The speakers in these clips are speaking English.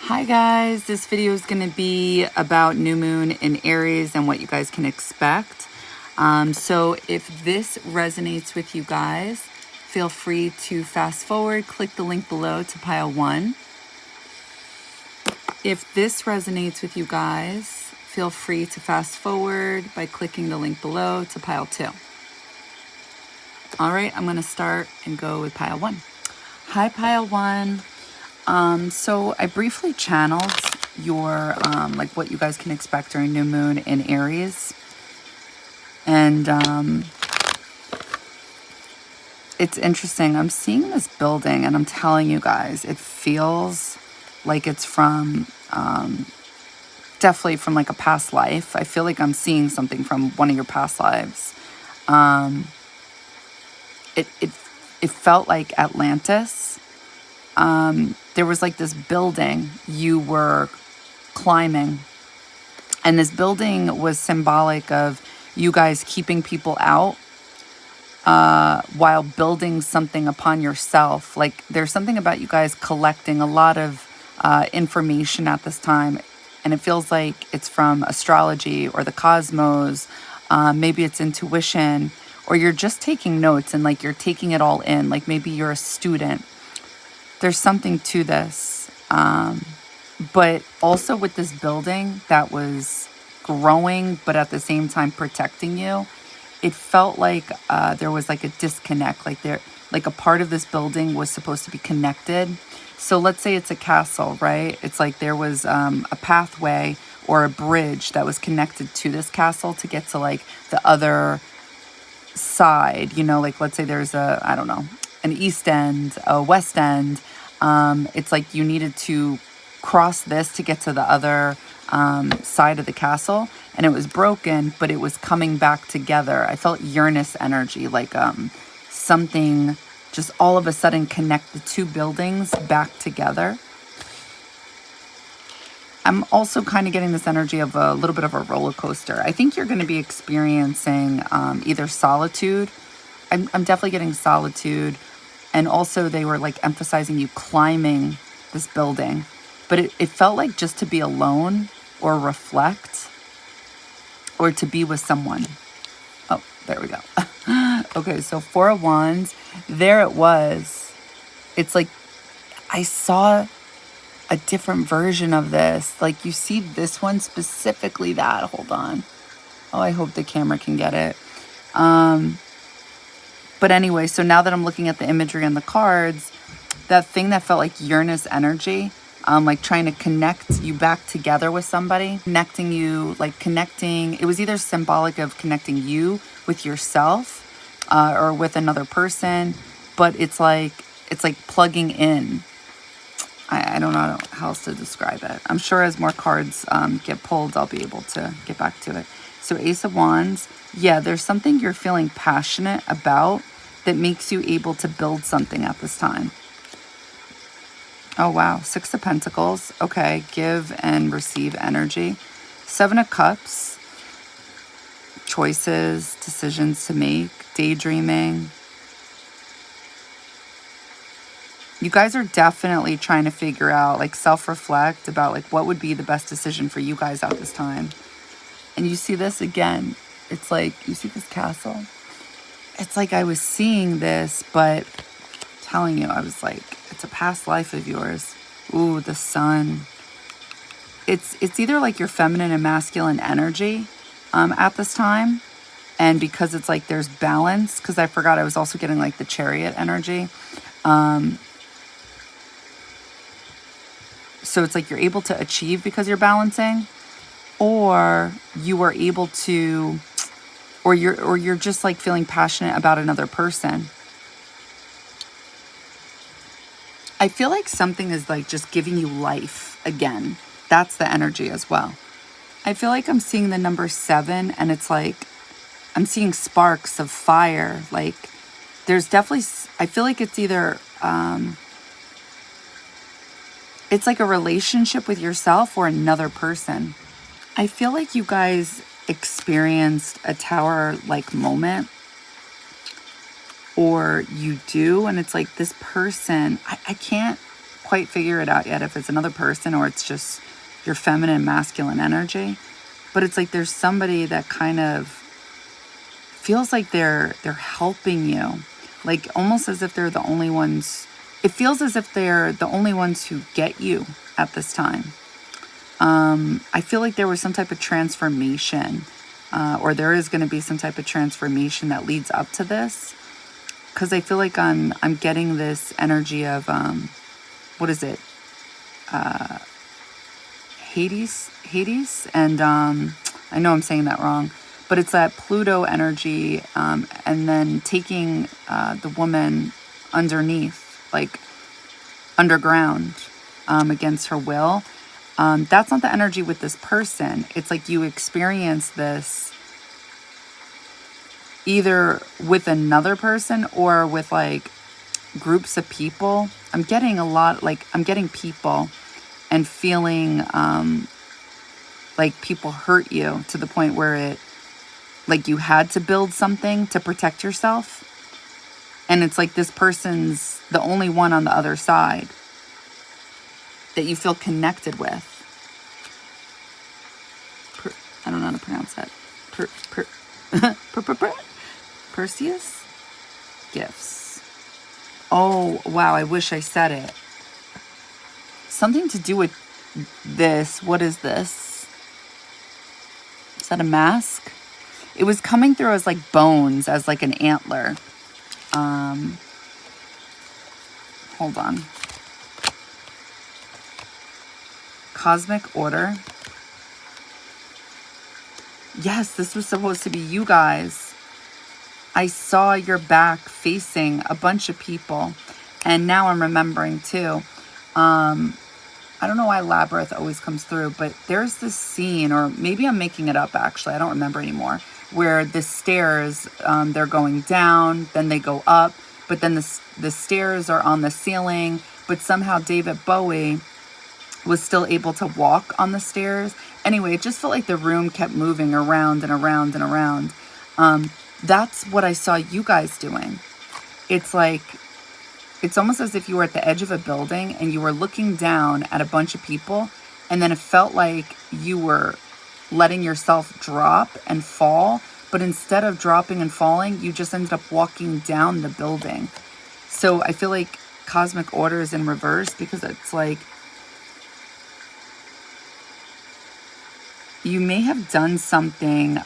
Hi guys, this video is going to be about new moon in Aries and what you guys can expect. So if this resonates with you guys, feel free to fast forward, click the link below to pile 1. If this resonates with you guys, feel free to fast forward by clicking the link below to pile 2. All right, I'm going to start and go with pile 1. Hi pile 1. So I briefly channeled your, like what you guys can expect during new moon in Aries. And, it's interesting. I'm seeing this building and I'm telling you guys, it feels like it's from, definitely from like a past life. I feel like I'm seeing something from one of your past lives. It felt like Atlantis. There was like this building you were climbing, and this building was symbolic of you guys keeping people out while building something upon yourself. Like there's something about you guys collecting a lot of information at this time, and it feels like it's from astrology or the cosmos. Maybe it's intuition, or you're just taking notes and like you're taking it all in. Like maybe you're a student. There's something to this. But also with this building that was growing, but at the same time protecting you, it felt like there was like a disconnect. Like a part of this building was supposed to be connected. So let's say it's a castle, right? It's like there was a pathway or a bridge that was connected to this castle to get to like the other side, you know, like let's say there's I don't know, an east end, a west end. It's like you needed to cross this to get to the other side of the castle, and it was broken, but it was coming back together. I felt Uranus energy, like something just all of a sudden connect the two buildings back together. I'm also kind of getting this energy of a little bit of a roller coaster. I think you're going to be experiencing either solitude. I'm definitely getting solitude. And also they were like emphasizing you climbing this building. But it felt like just to be alone or reflect or to be with someone. Oh, there we go. Okay, so 4 of Wands. There it was. It's like I saw a different version of this. Like you see this one specifically that. Hold on. Oh, I hope the camera can get it. But anyway, so now that I'm looking at the imagery on the cards, that thing that felt like Uranus energy, like trying to connect you back together with somebody, connecting you, like connecting, it was either symbolic of connecting you with yourself or with another person, but it's like plugging in. I don't know how else to describe it. I'm sure as more cards get pulled, I'll be able to get back to it. So Ace of Wands, yeah, there's something you're feeling passionate about that makes you able to build something at this time. Oh, wow. 6 of Pentacles. Okay, give and receive energy. 7 of Cups, choices, decisions to make, daydreaming. You guys are definitely trying to figure out, like self-reflect about like what would be the best decision for you guys at this time. And you see this again. It's like, you see this castle? It's like I was seeing this, but telling you, I was like, it's a past life of yours. Ooh, the sun. It's either like your feminine and masculine energy at this time. And because it's like there's balance, because I forgot I was also getting like the Chariot energy. So it's like you're able to achieve because you're balancing, or you are able to, or you're just like feeling passionate about another person. I feel like something is like just giving you life again. That's the energy as well. I feel like I'm seeing the number 7, and it's like I'm seeing sparks of fire. Like there's definitely, I feel like it's either it's like a relationship with yourself or another person. I feel like you guys experienced a tower-like moment, or you do, and it's like this person, I can't quite figure it out yet if it's another person or it's just your feminine, masculine energy. But it's like there's somebody that kind of feels like they're helping you. Like almost as if they're the only ones. It feels as if they're the only ones who get you at this time. I feel like there was some type of transformation, or there is going to be some type of transformation that leads up to this. Because I feel like I'm getting this energy of, what is it? Hades? And I know I'm saying that wrong. But it's that Pluto energy, and then taking the woman underneath, like underground, against her will. That's not the energy with this person. It's like you experience this either with another person or with like groups of people. I'm getting a lot, like I'm getting people and feeling like people hurt you to the point where it, like you had to build something to protect yourself. And it's like this person's the only one on the other side that you feel connected with. I don't know how to pronounce that. Perseus? Gifts. Oh, wow, I wish I said it. Something to do with this. What is this? Is that a mask? It was coming through as like bones, as like an antler. Hold on. Cosmic order. Yes, this was supposed to be you guys. I saw your back facing a bunch of people. And now I'm remembering too. I don't know why Labyrinth always comes through, but there's this scene, or maybe I'm making it up actually, I don't remember anymore, where the stairs, they're going down, then they go up, but then the stairs are on the ceiling, but somehow David Bowie was still able to walk on the stairs. Anyway, it just felt like the room kept moving around and around and around. That's what I saw you guys doing. It's like, it's almost as if you were at the edge of a building and you were looking down at a bunch of people, and then it felt like you were letting yourself drop and fall, but instead of dropping and falling, you just ended up walking down the building. So I feel like cosmic order is in reverse, because it's like you may have done something,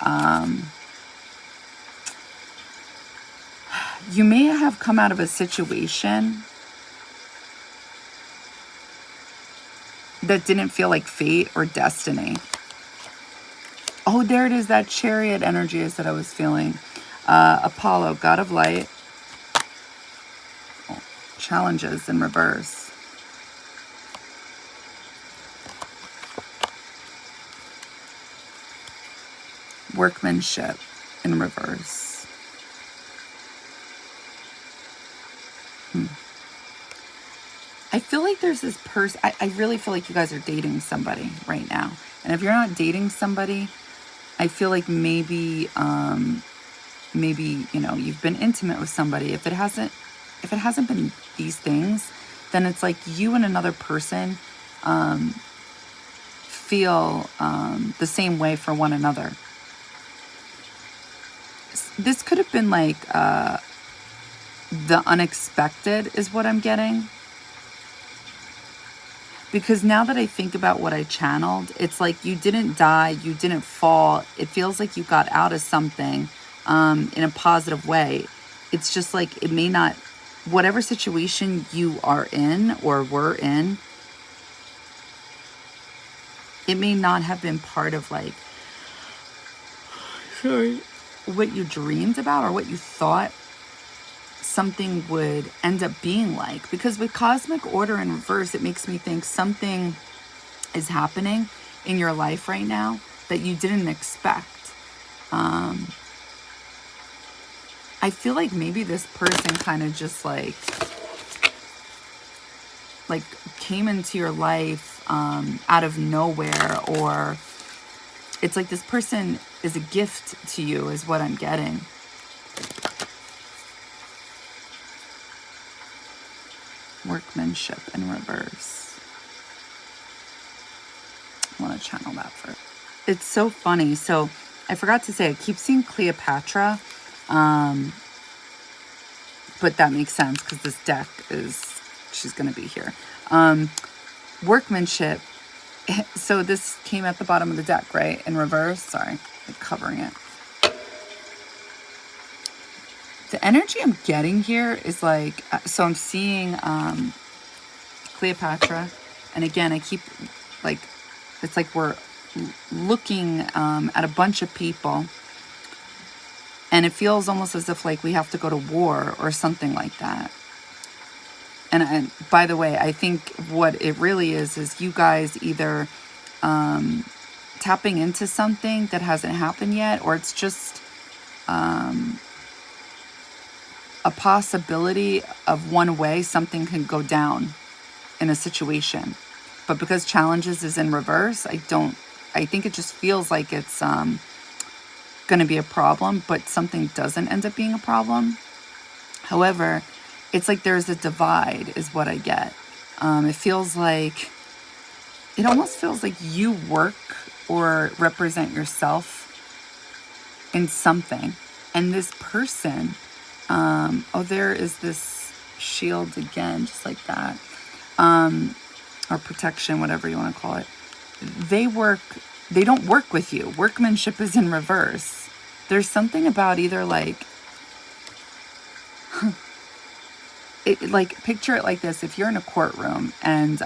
you may have come out of a situation that didn't feel like fate or destiny. Oh, there it is, that chariot energy is that I was feeling. Apollo, god of light. Oh, challenges in reverse. Workmanship in reverse. I feel like there's this person, I really feel like you guys are dating somebody right now. And if you're not dating somebody, I feel like maybe, you know, you've been intimate with somebody. If it hasn't been these things, then it's like you and another person feel the same way for one another. This could have been like the unexpected is what I'm getting. Because now that I think about what I channeled, it's like you didn't die, you didn't fall. It feels like you got out of something in a positive way. It's just like it may not, whatever situation you are in or were in, it may not have been part of like, sorry, what you dreamed about or what you thought something would end up being like. Because with cosmic order in reverse, it makes me think something is happening in your life right now that you didn't expect. I feel like maybe this person kind of just like came into your life out of nowhere, or it's like this person is a gift to you is what I'm getting. Workmanship in reverse. I want to channel that first. It's so funny. So I forgot to say, I keep seeing Cleopatra, but that makes sense because this deck is, she's going to be here. Workmanship. So this came at the bottom of the deck, right? In reverse. Sorry, I'm covering it. The energy I'm getting here is like, so I'm seeing Cleopatra. And again, I keep like, it's like we're looking at a bunch of people. And it feels almost as if like we have to go to war or something like that. And by the way, I think what it really is you guys either tapping into something that hasn't happened yet, or it's just a possibility of one way something can go down in a situation. But because challenges is in reverse, I think it just feels like it's going to be a problem, but something doesn't end up being a problem. However, it's like there's a divide is what I get. It almost feels like you work or represent yourself in something. And this person, there is this shield again, just like that. Or protection, whatever you want to call it. They don't work with you. Workmanship is in reverse. There's something about either like, picture it like this. If you're in a courtroom and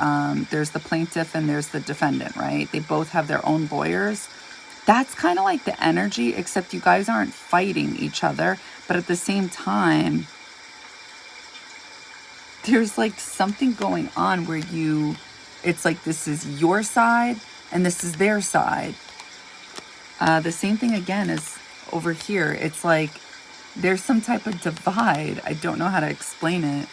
there's the plaintiff and there's the defendant, right? They both have their own lawyers. That's kind of like the energy, except you guys aren't fighting each other. But at the same time, there's like something going on where it's like this is your side and this is their side. The same thing again is over here. It's like there's some type of divide. I don't know how to explain it.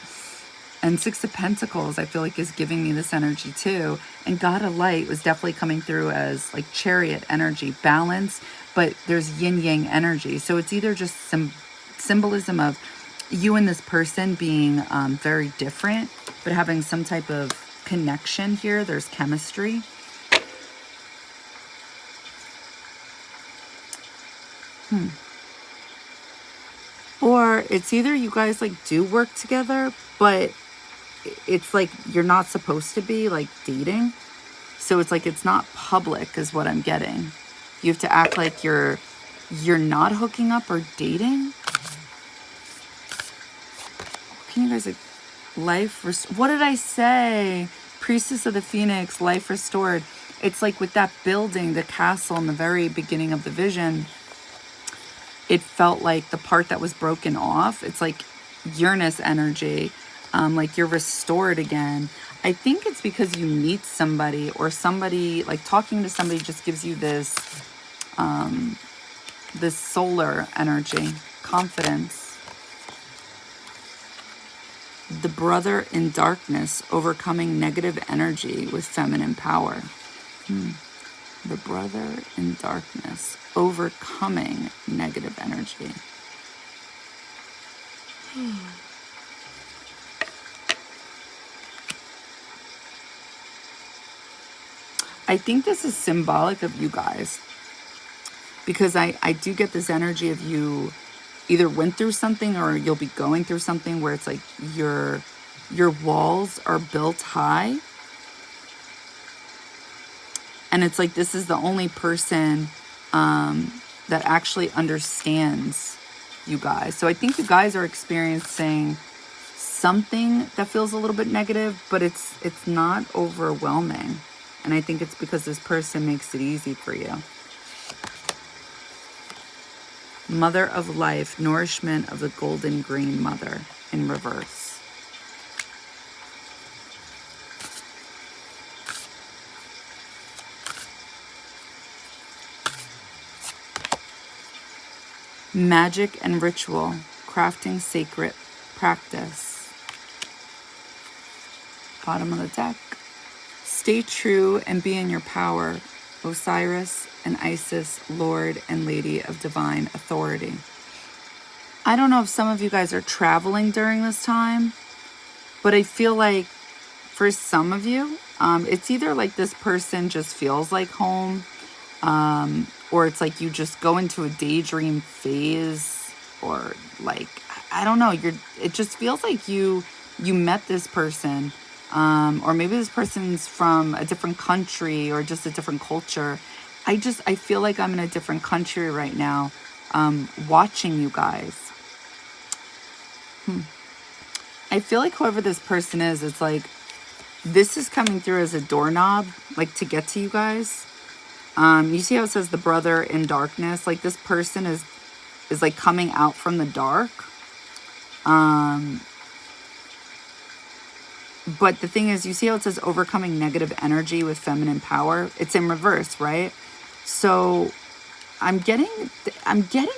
And Six of Pentacles, I feel like, is giving me this energy too. And God of Light was definitely coming through as like Chariot energy, balance, but there's yin yang energy. So it's either just some symbolism of you and this person being very different, but having some type of connection here. There's chemistry. Or it's either you guys like do work together, but it's like you're not supposed to be like dating. So it's like it's not public is what I'm getting. You have to act like you're not hooking up or dating. Can you guys like what did I say? Priestess of the Phoenix, life restored. It's like with that building, the castle in the very beginning of the vision, it felt like the part that was broken off. It's like Uranus energy, like you're restored again. I think it's because you meet somebody, or somebody, like talking to somebody just gives you this, this solar energy, confidence. The brother in darkness, overcoming negative energy with feminine power. The brother in darkness, overcoming negative energy. I think this is symbolic of you guys, because I do get this energy of you either went through something or you'll be going through something where it's like your walls are built high. And it's like this is the only person that actually understands you guys. So I think you guys are experiencing something that feels a little bit negative, but it's not overwhelming. And I think it's because this person makes it easy for you. Mother of life, nourishment of the golden green mother in reverse. Magic and ritual, crafting sacred practice. Bottom of the deck. Stay true and be in your power, Osiris and Isis, Lord and Lady of Divine Authority. I don't know if some of you guys are traveling during this time, But I feel like for some of you, it's either like this person just feels like home, or it's like you just go into a daydream phase, or like, I don't know, it just feels like you met this person, or maybe this person's from a different country or just a different culture. I feel like I'm in a different country right now, watching you guys. I feel like whoever this person is, it's like this is coming through as a doorknob, like to get to you guys. You see how it says the brother in darkness? Like this person is like coming out from the dark. But the thing is, you see how it says overcoming negative energy with feminine power? It's in reverse, right? So I'm getting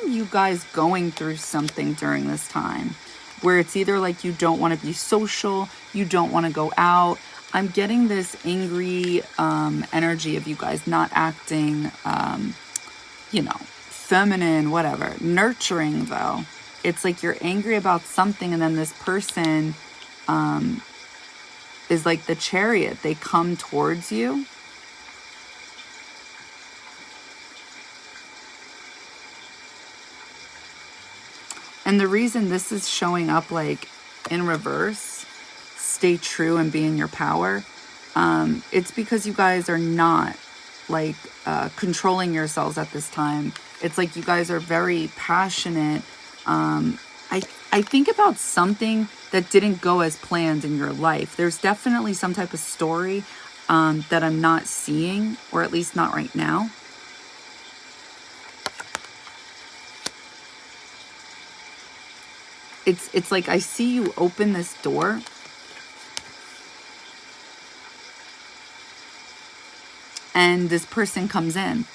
you guys going through something during this time where it's either like you don't want to be social, you don't want to go out. I'm getting this angry energy of you guys not acting, feminine, whatever. Nurturing, though. It's like you're angry about something, and then this person is like the Chariot. They come towards you. And the reason this is showing up like in reverse, stay true and be in your power, it's because you guys are not like controlling yourselves at this time. It's like you guys are very passionate. I think about something that didn't go as planned in your life. There's definitely some type of story that I'm not seeing, or at least not right now. It's like I see you open this door, and this person comes in.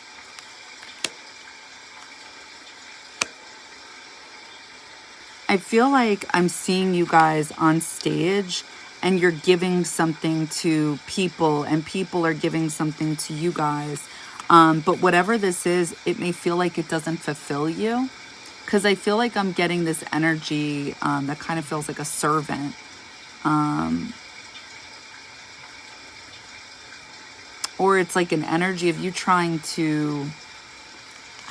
I feel like I'm seeing you guys on stage, and you're giving something to people, and people are giving something to you guys. But whatever this is, it may feel like it doesn't fulfill you, because I feel like I'm getting this energy that kind of feels like a servant. Or it's like an energy of you trying to,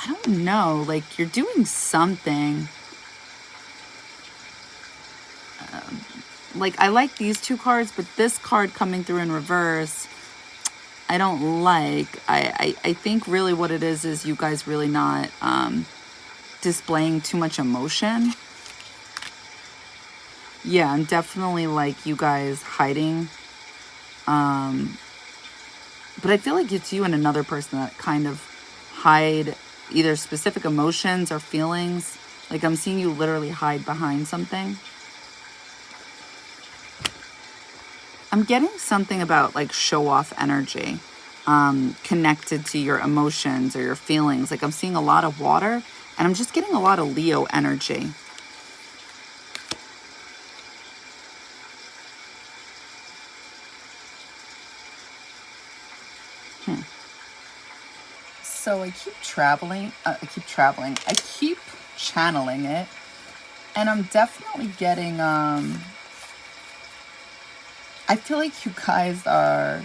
I don't know, like you're doing something. Like I like these two cards, but this card coming through in reverse, I don't like. I think really what it is you guys really not displaying too much emotion. Yeah, and definitely like you guys hiding. But I feel like it's you and another person that kind of hide either specific emotions or feelings. Like I'm seeing you literally hide behind something. I'm getting something about like show off energy connected to your emotions or your feelings. Like I'm seeing a lot of water, and I'm just getting a lot of Leo energy. So I keep channeling it, and I'm definitely getting, I feel like you guys are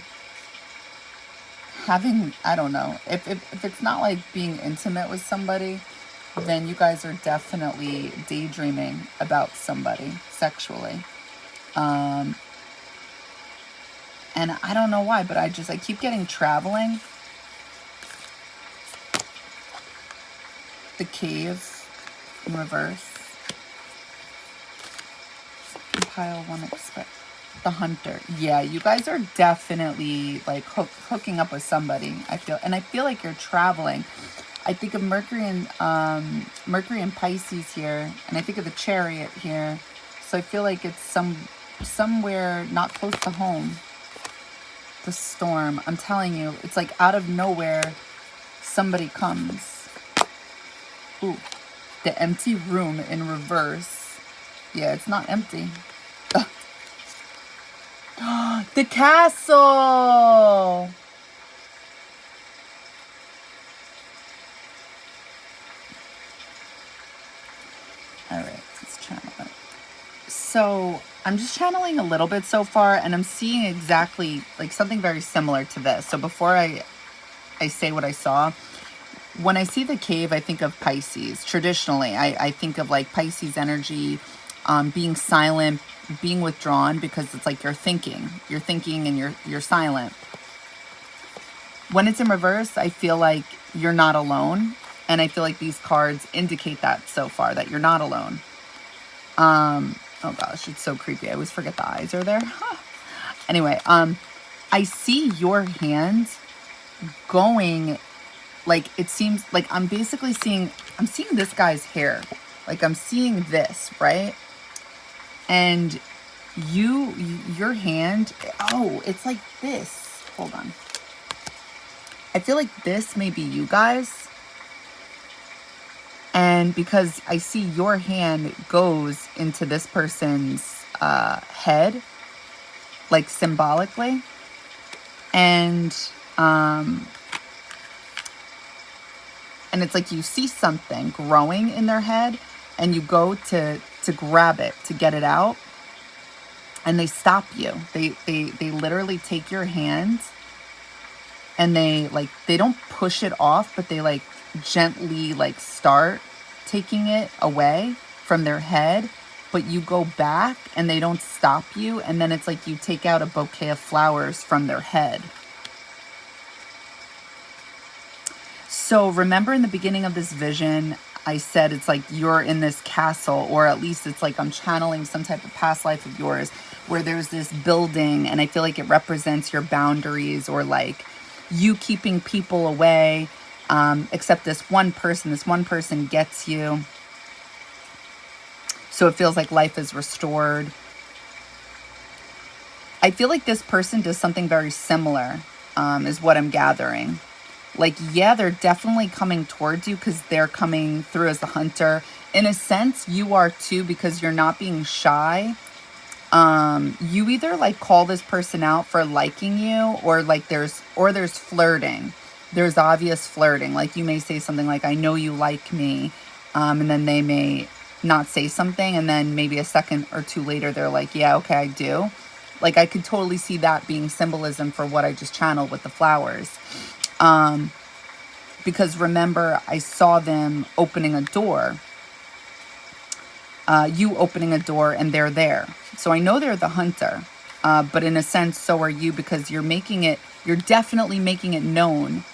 having, I don't know, if it's not like being intimate with somebody, then you guys are definitely daydreaming about somebody sexually. And I don't know why, but I keep getting traveling. The cave in reverse. Pile one expect. The hunter. Yeah, you guys are definitely like hooking up with somebody. I feel like you're traveling. I think of Mercury and Pisces here, and I think of the Chariot here. So I feel like it's somewhere not close to home. The storm. I'm telling you, it's like out of nowhere, somebody comes. Ooh, the empty room in reverse. Yeah, it's not empty. The castle! Alright, let's channel it. So, I'm just channeling a little bit so far, and I'm seeing exactly like something very similar to this. So before I say what I saw, when I see the cave, I think of Pisces. Traditionally, I think of like Pisces energy, being silent, being withdrawn, because it's like you're thinking and you're silent. When it's in reverse, I feel like you're not alone. And I feel like these cards indicate that so far, that you're not alone. Oh gosh, it's so creepy. I always forget the eyes are there. Anyway, I see your hands going, like, it seems like I'm basically seeing this guy's hair. Like I'm seeing this, right? And your hand, oh, it's like this. Hold on. I feel like this may be you guys. And because I see your hand goes into this person's head, like symbolically. And it's like you see something growing in their head and you go to grab it, to get it out. And they stop you. They literally take your hand and they don't push it off, but they like gently like start taking it away from their head, but you go back and they don't stop you. And then it's like you take out a bouquet of flowers from their head. So remember in the beginning of this vision, I said it's like you're in this castle, or at least it's like I'm channeling some type of past life of yours where there's this building, and I feel like it represents your boundaries, or like you keeping people away, except this one person gets you. So it feels like life is restored. I feel like this person does something very similar, is what I'm gathering. Like, yeah, they're definitely coming towards you because they're coming through as the hunter. In a sense, you are too, because you're not being shy. You either like call this person out for liking you, or like there's flirting. There's obvious flirting. Like you may say something like, I know you like me. And then they may not say something. And then maybe a second or two later, they're like, yeah, okay, I do. Like I could totally see that being symbolism for what I just channeled with the flowers. Because remember, I saw them opening a door. You opening a door, and they're there. So I know they're the hunter. But in a sense, so are you, because you're definitely making it known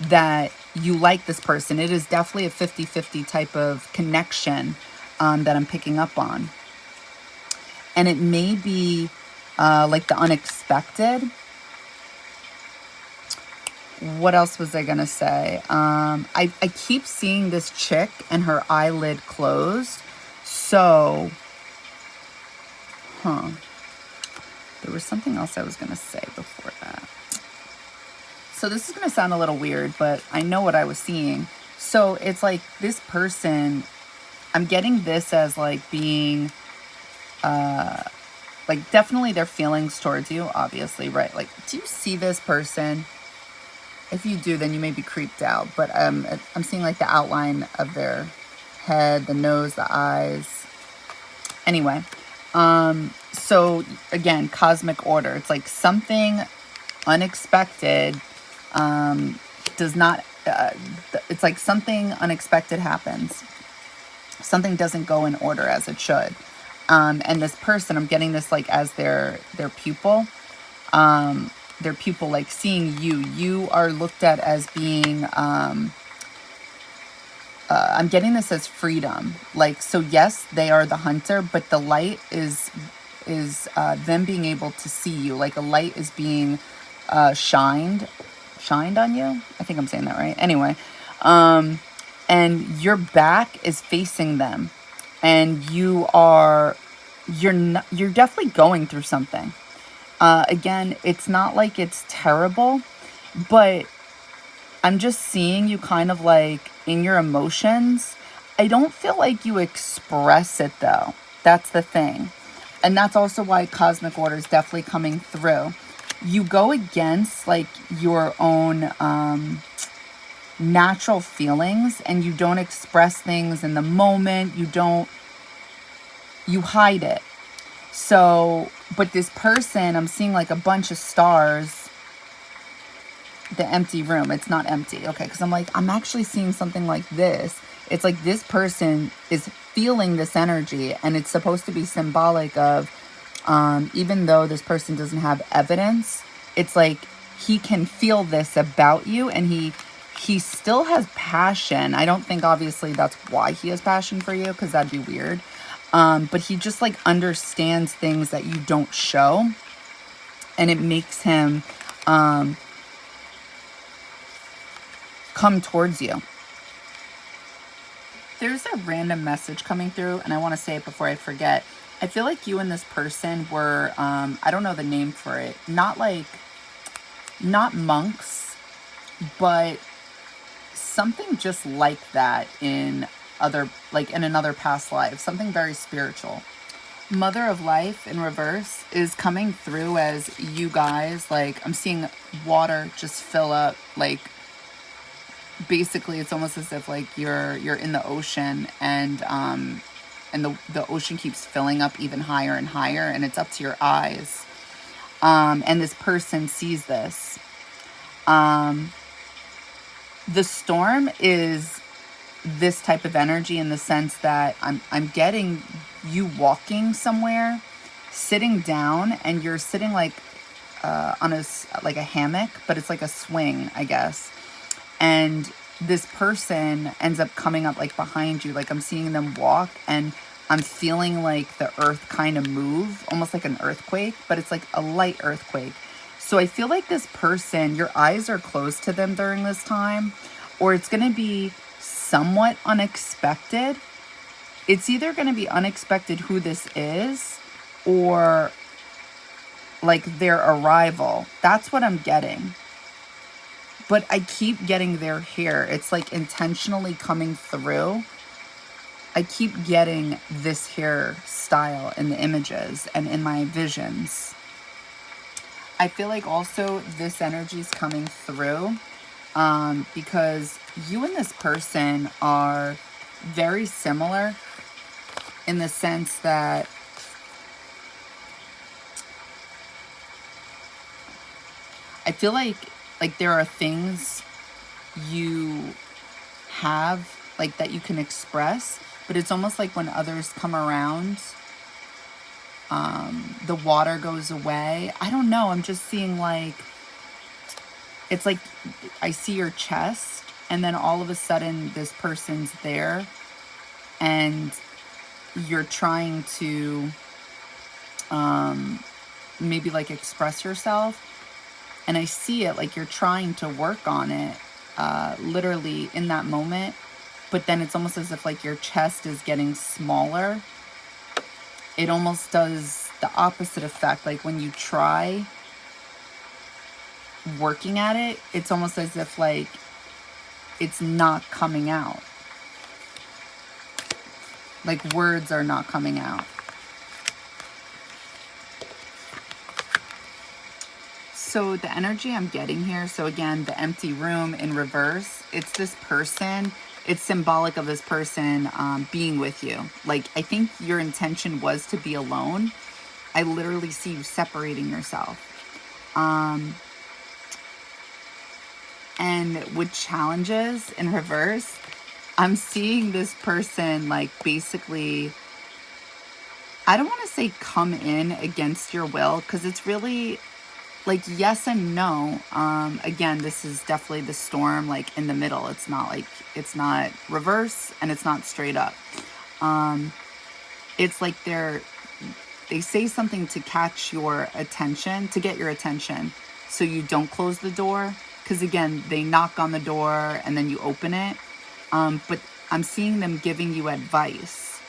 that you like this person. It is definitely a 50-50 type of connection that I'm picking up on. And it may be like the unexpected. What else was I going to say? I keep seeing this chick and her eyelid closed. So, there was something else I was going to say before that. So this is going to sound a little weird, but I know what I was seeing. So it's like this person, I'm getting this as like being, like definitely their feelings towards you, obviously, right? Like, do you see this person? If you do, then you may be creeped out. But I'm seeing like the outline of their head, the nose, the eyes. Anyway, so again, cosmic order. It's like something unexpected does not, it's like something unexpected happens. Something doesn't go in order as it should. And this person, I'm getting this like as their pupil. Their pupil, like seeing you are looked at as being, I'm getting this as freedom. Like, so yes, they are the hunter, but the light is them being able to see you. Like a light is being shined on you. I think I'm saying that right. Anyway, and your back is facing them, and you're definitely going through something. Again, it's not like it's terrible, but I'm just seeing you kind of like in your emotions. I don't feel like you express it though. That's the thing. And that's also why cosmic order is definitely coming through. You go against like your own natural feelings, and you don't express things in the moment. You hide it. So, but this person, I'm seeing like a bunch of stars. The empty room, it's not empty. Okay, because I'm like, I'm actually seeing something like this. It's like this person is feeling this energy, and it's supposed to be symbolic of, even though this person doesn't have evidence, it's like he can feel this about you, and he still has passion. I don't think obviously that's why he has passion for you, because that'd be weird. But he just like understands things that you don't show, and it makes him come towards you. There's a random message coming through, and I want to say it before I forget. I feel like you and this person were, I don't know the name for it, not monks, but something just like that in another past life, something very spiritual. Mother of Life in reverse is coming through as you guys, like, I'm seeing water just fill up, like, basically it's almost as if like you're in the ocean, and the ocean keeps filling up even higher and higher, and it's up to your eyes, and this person sees this. The storm is this type of energy in the sense that I'm getting you walking somewhere, sitting down, and you're sitting like on a hammock, but it's like a swing, I guess. And this person ends up coming up like behind you. Like I'm seeing them walk, and I'm feeling like the earth kind of move, almost like an earthquake, but it's like a light earthquake. So I feel like this person, your eyes are closed to them during this time, or it's going to be somewhat unexpected. It's either going to be unexpected who this is, or like their arrival. That's what I'm getting. But I keep getting their hair. It's like intentionally coming through. I keep getting this hairstyle in the images and in my visions. I feel like also this energy is coming through because you and this person are very similar in the sense that I feel like there are things you have like that you can express, but it's almost like when others come around, the water goes away. I don't know. I'm just seeing like, it's like I see your chest, and then all of a sudden this person's there, and you're trying to maybe like express yourself. And I see it like you're trying to work on it literally in that moment. But then it's almost as if like your chest is getting smaller. It almost does the opposite effect. Like when you try working at it, it's almost as if like it's not coming out. Like words are not coming out. So the energy I'm getting here, so again, the empty room in reverse, it's this person. It's symbolic of this person being with you. Like, I think your intention was to be alone. I literally see you separating yourself. And with challenges in reverse, I'm seeing this person like basically, I don't want to say come in against your will, because it's really like yes and no. Again, this is definitely the storm like in the middle. It's not reverse, and it's not straight up. It's like they say something to catch your attention, to get your attention, so you don't close the door. Because again, they knock on the door and then you open it. But I'm seeing them giving you advice.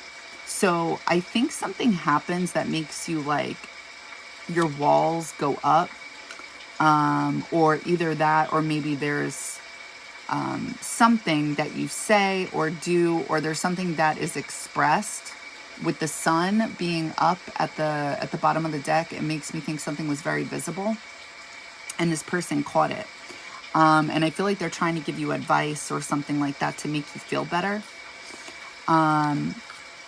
So I think something happens that makes you like your walls go up. Or either that, or maybe there's something that you say or do, or there's something that is expressed. With the sun being up at the bottom of the deck, it makes me think something was very visible, and this person caught it. And I feel like they're trying to give you advice or something like that to make you feel better.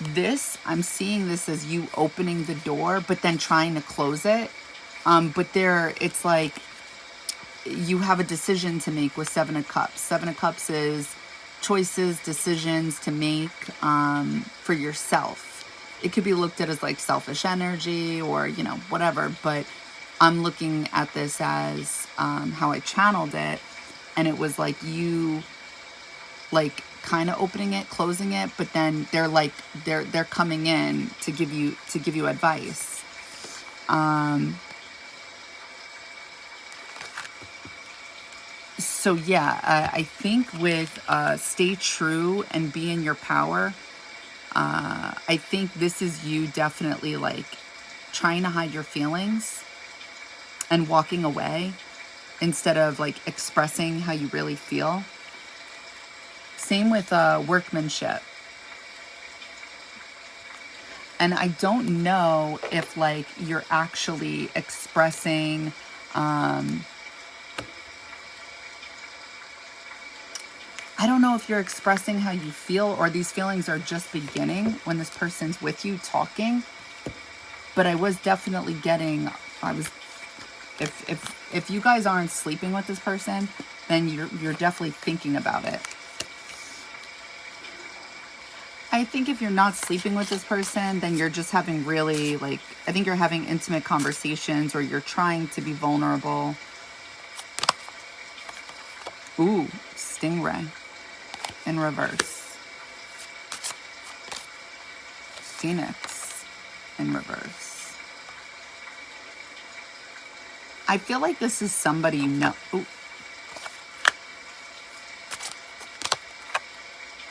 This, I'm seeing this as you opening the door, but then trying to close it. But it's like you have a decision to make with Seven of Cups. Seven of Cups is choices, decisions to make for yourself. It could be looked at as like selfish energy or, you know, whatever. But I'm looking at this as how I channeled it. And it was like you like kind of opening it, closing it, but then they're like they're coming in to give you advice. So yeah, I think with stay true and be in your power, I think this is you definitely like trying to hide your feelings and walking away instead of like expressing how you really feel. Same with workmanship. And I don't know if like you're actually expressing I don't know if you're expressing how you feel or these feelings are just beginning when this person's with you talking. But I was definitely getting, if you guys aren't sleeping with this person, then you're definitely thinking about it. I think if you're not sleeping with this person, then you're just having really like, I think you're having intimate conversations or you're trying to be vulnerable. Ooh, stingray in reverse. Phoenix in reverse. I feel like this is somebody you know. Ooh.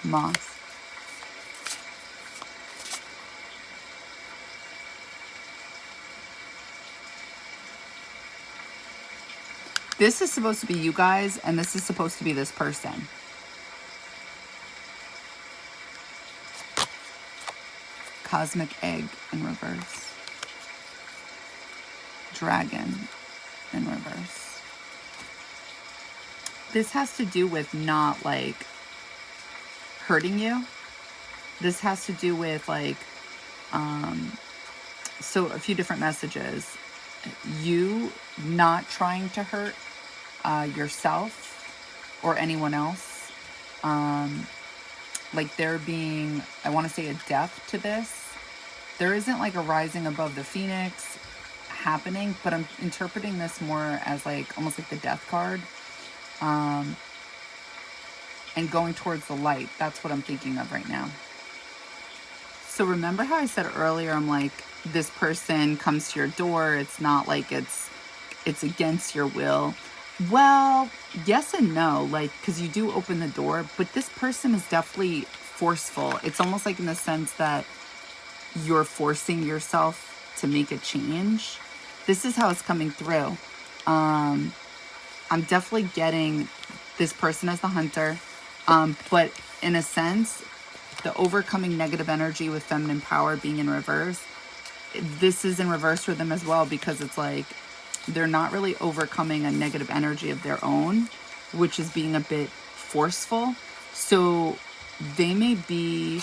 Moth. This is supposed to be you guys, and this is supposed to be this person. Cosmic egg in reverse. Dragon in reverse. This has to do with not like hurting you. This has to do with like, so a few different messages. You not trying to hurt yourself or anyone else. Like there being, I want to say a death to this. There isn't like a rising above the phoenix happening, but I'm interpreting this more as like almost like the death card. And going towards the light. That's what I'm thinking of right now. So remember how I said earlier, I'm like, this person comes to your door. It's not like it's against your will. Well, yes and no, like, because you do open the door, but this person is definitely forceful. It's almost like in the sense that you're forcing yourself to make a change. This is how it's coming through. I'm definitely getting this person as the hunter, but in a sense, the overcoming negative energy with feminine power being in reverse, this is in reverse for them as well, because it's like they're not really overcoming a negative energy of their own, which is being a bit forceful. So they may be,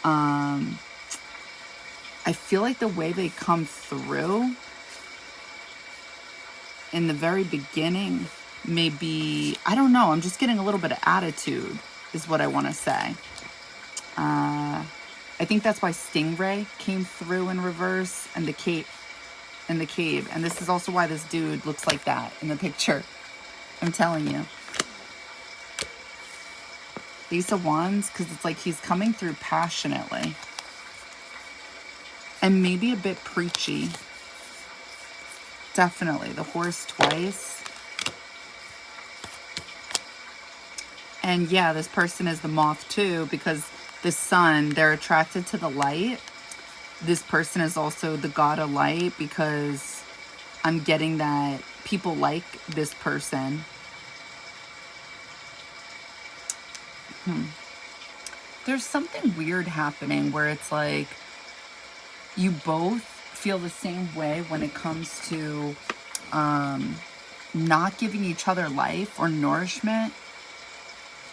I feel like the way they come through in the very beginning may be, I don't know, I'm just getting a little bit of attitude is what I want to say. I think that's why Stingray came through in reverse and the cave. And this is also why this dude looks like that in the picture. I'm telling you. Ace of Wands, because it's like he's coming through passionately. And maybe a bit preachy. Definitely. The horse twice. And yeah, this person is the moth too, because the sun, they're attracted to the light. This person is also the god of light, because I'm getting that people like this person. There's something weird happening where it's like you both feel the same way when it comes to not giving each other life or nourishment.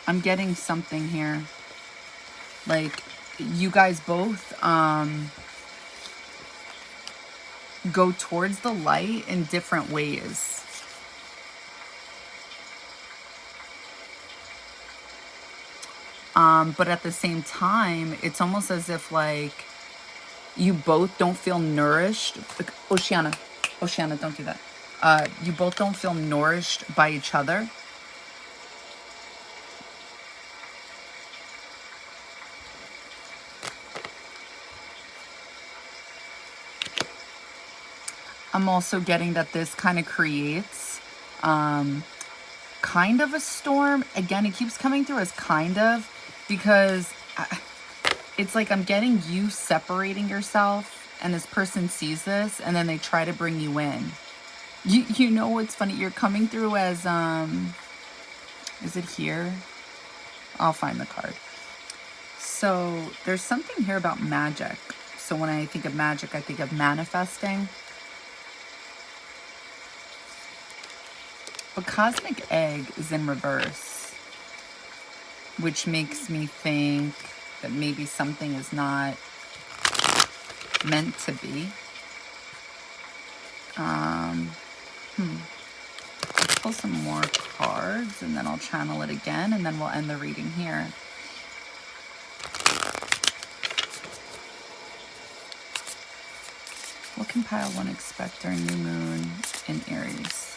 I'm getting something here. Like you guys both go towards the light in different ways. But at the same time, it's almost as if like you both don't feel nourished. Oceana, don't do that. You both don't feel nourished by each other. I'm also getting that this kind of creates kind of a storm. Again, it keeps coming through as kind of, because it's like I'm getting you separating yourself, and this person sees this and then they try to bring you in. You know what's funny? You're coming through as is it here? I'll find the card. So there's something here about magic. So when I think of magic, I think of manifesting. But cosmic egg is in reverse, which makes me think that maybe something is not meant to be. Let's pull some more cards and then I'll channel it again and then we'll end the reading here. What can pile one expect during new moon in Aries?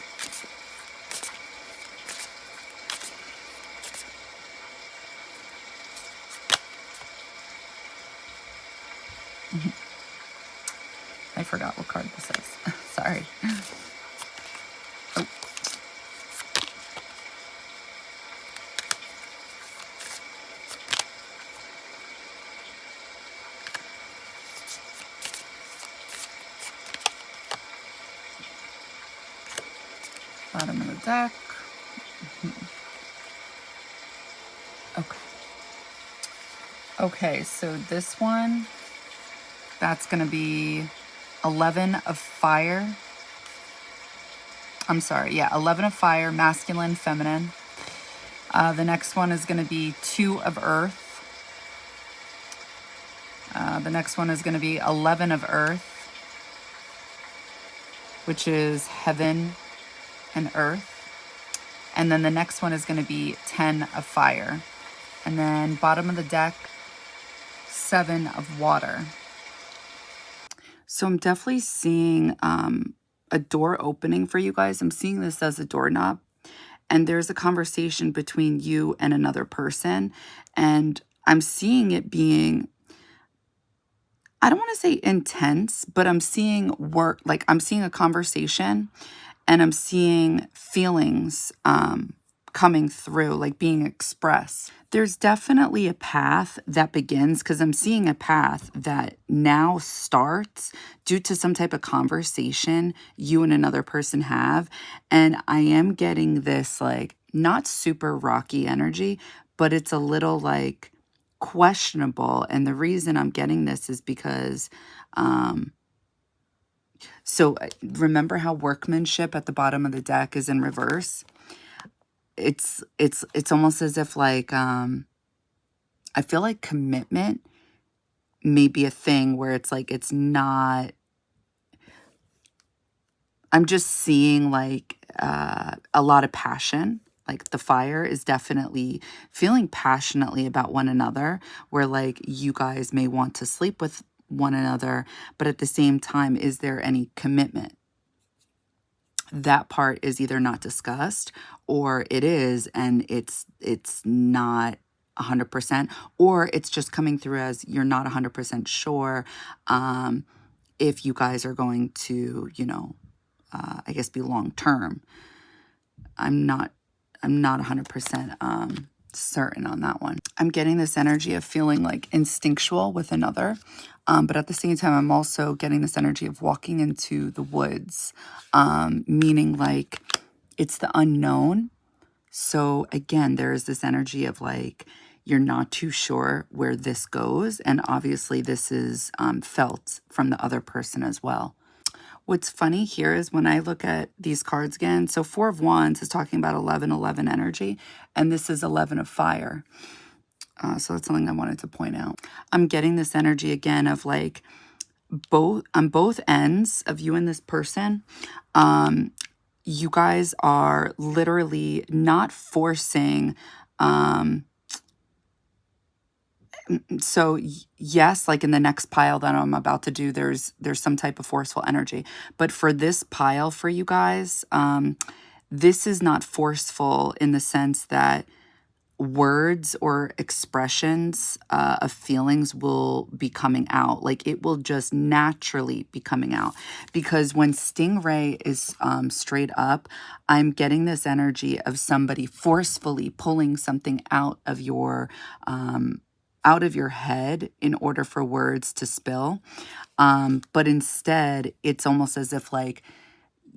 I forgot what card this is. Sorry. Oh. Bottom of the deck. Okay. Okay, so this one, that's going to be 11 of fire. I'm sorry, yeah, 11 of fire, masculine, feminine. The next one is going to be 2 of earth. The next one is going to be 11 of earth, which is heaven and earth. And then the next one is going to be 10 of fire. And then bottom of the deck, 7 of water. So I'm definitely seeing a door opening for you guys. I'm seeing this as a doorknob. And there's a conversation between you and another person. And I'm seeing it being, I don't want to say intense, but I'm seeing work, like I'm seeing a conversation and I'm seeing feelings coming through, like being expressed. There's definitely a path that begins, because I'm seeing a path that now starts due to some type of conversation you and another person have. And I am getting this like not super rocky energy, but it's a little like questionable. And the reason I'm getting this is because so remember how workmanship at the bottom of the deck is in reverse? It's almost as if like I feel like commitment may be a thing where it's like it's not. I'm just seeing like a lot of passion. Like the fire is definitely feeling passionately about one another, where like you guys may want to sleep with one another, but at the same time, is there any commitment? That part is either not discussed or it is, and it's not 100%, or it's just coming through as you're not 100% sure if you guys are going to, you know, I guess be long term. I'm not 100% certain on that one. I'm getting this energy of feeling like instinctual with another. But at the same time, I'm also getting this energy of walking into the woods, meaning like it's the unknown. So again, there is this energy of like, you're not too sure where this goes. And obviously this is felt from the other person as well. What's funny here is when I look at these cards again, so 4 of Wands is talking about 11-11 energy, and this is 11 of fire. So that's something I wanted to point out. I'm getting this energy again of like both on both ends of you and this person. You guys are literally not forcing. So yes, like in the next pile that I'm about to do, there's some type of forceful energy. But for this pile for you guys, this is not forceful in the sense that words or expressions of feelings will be coming out. Like it will just naturally be coming out. Because when Stingray is straight up, I'm getting this energy of somebody forcefully pulling something out of your head in order for words to spill. But instead, it's almost as if like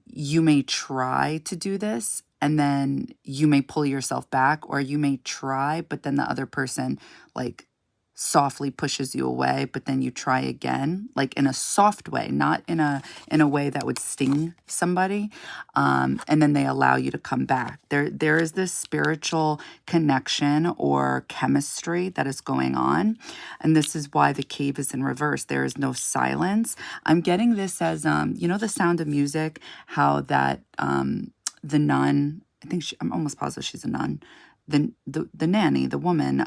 you may try to do this and then you may pull yourself back, or you may try, but then the other person like softly pushes you away, but then you try again, like in a soft way, not in a way that would sting somebody. And then they allow you to come back. There is this spiritual connection or chemistry that is going on. And this is why the cave is in reverse. There is no silence. I'm getting this as, you know, the Sound of Music, how that, the nun, I think I'm almost positive she's a nun, the nanny, the woman,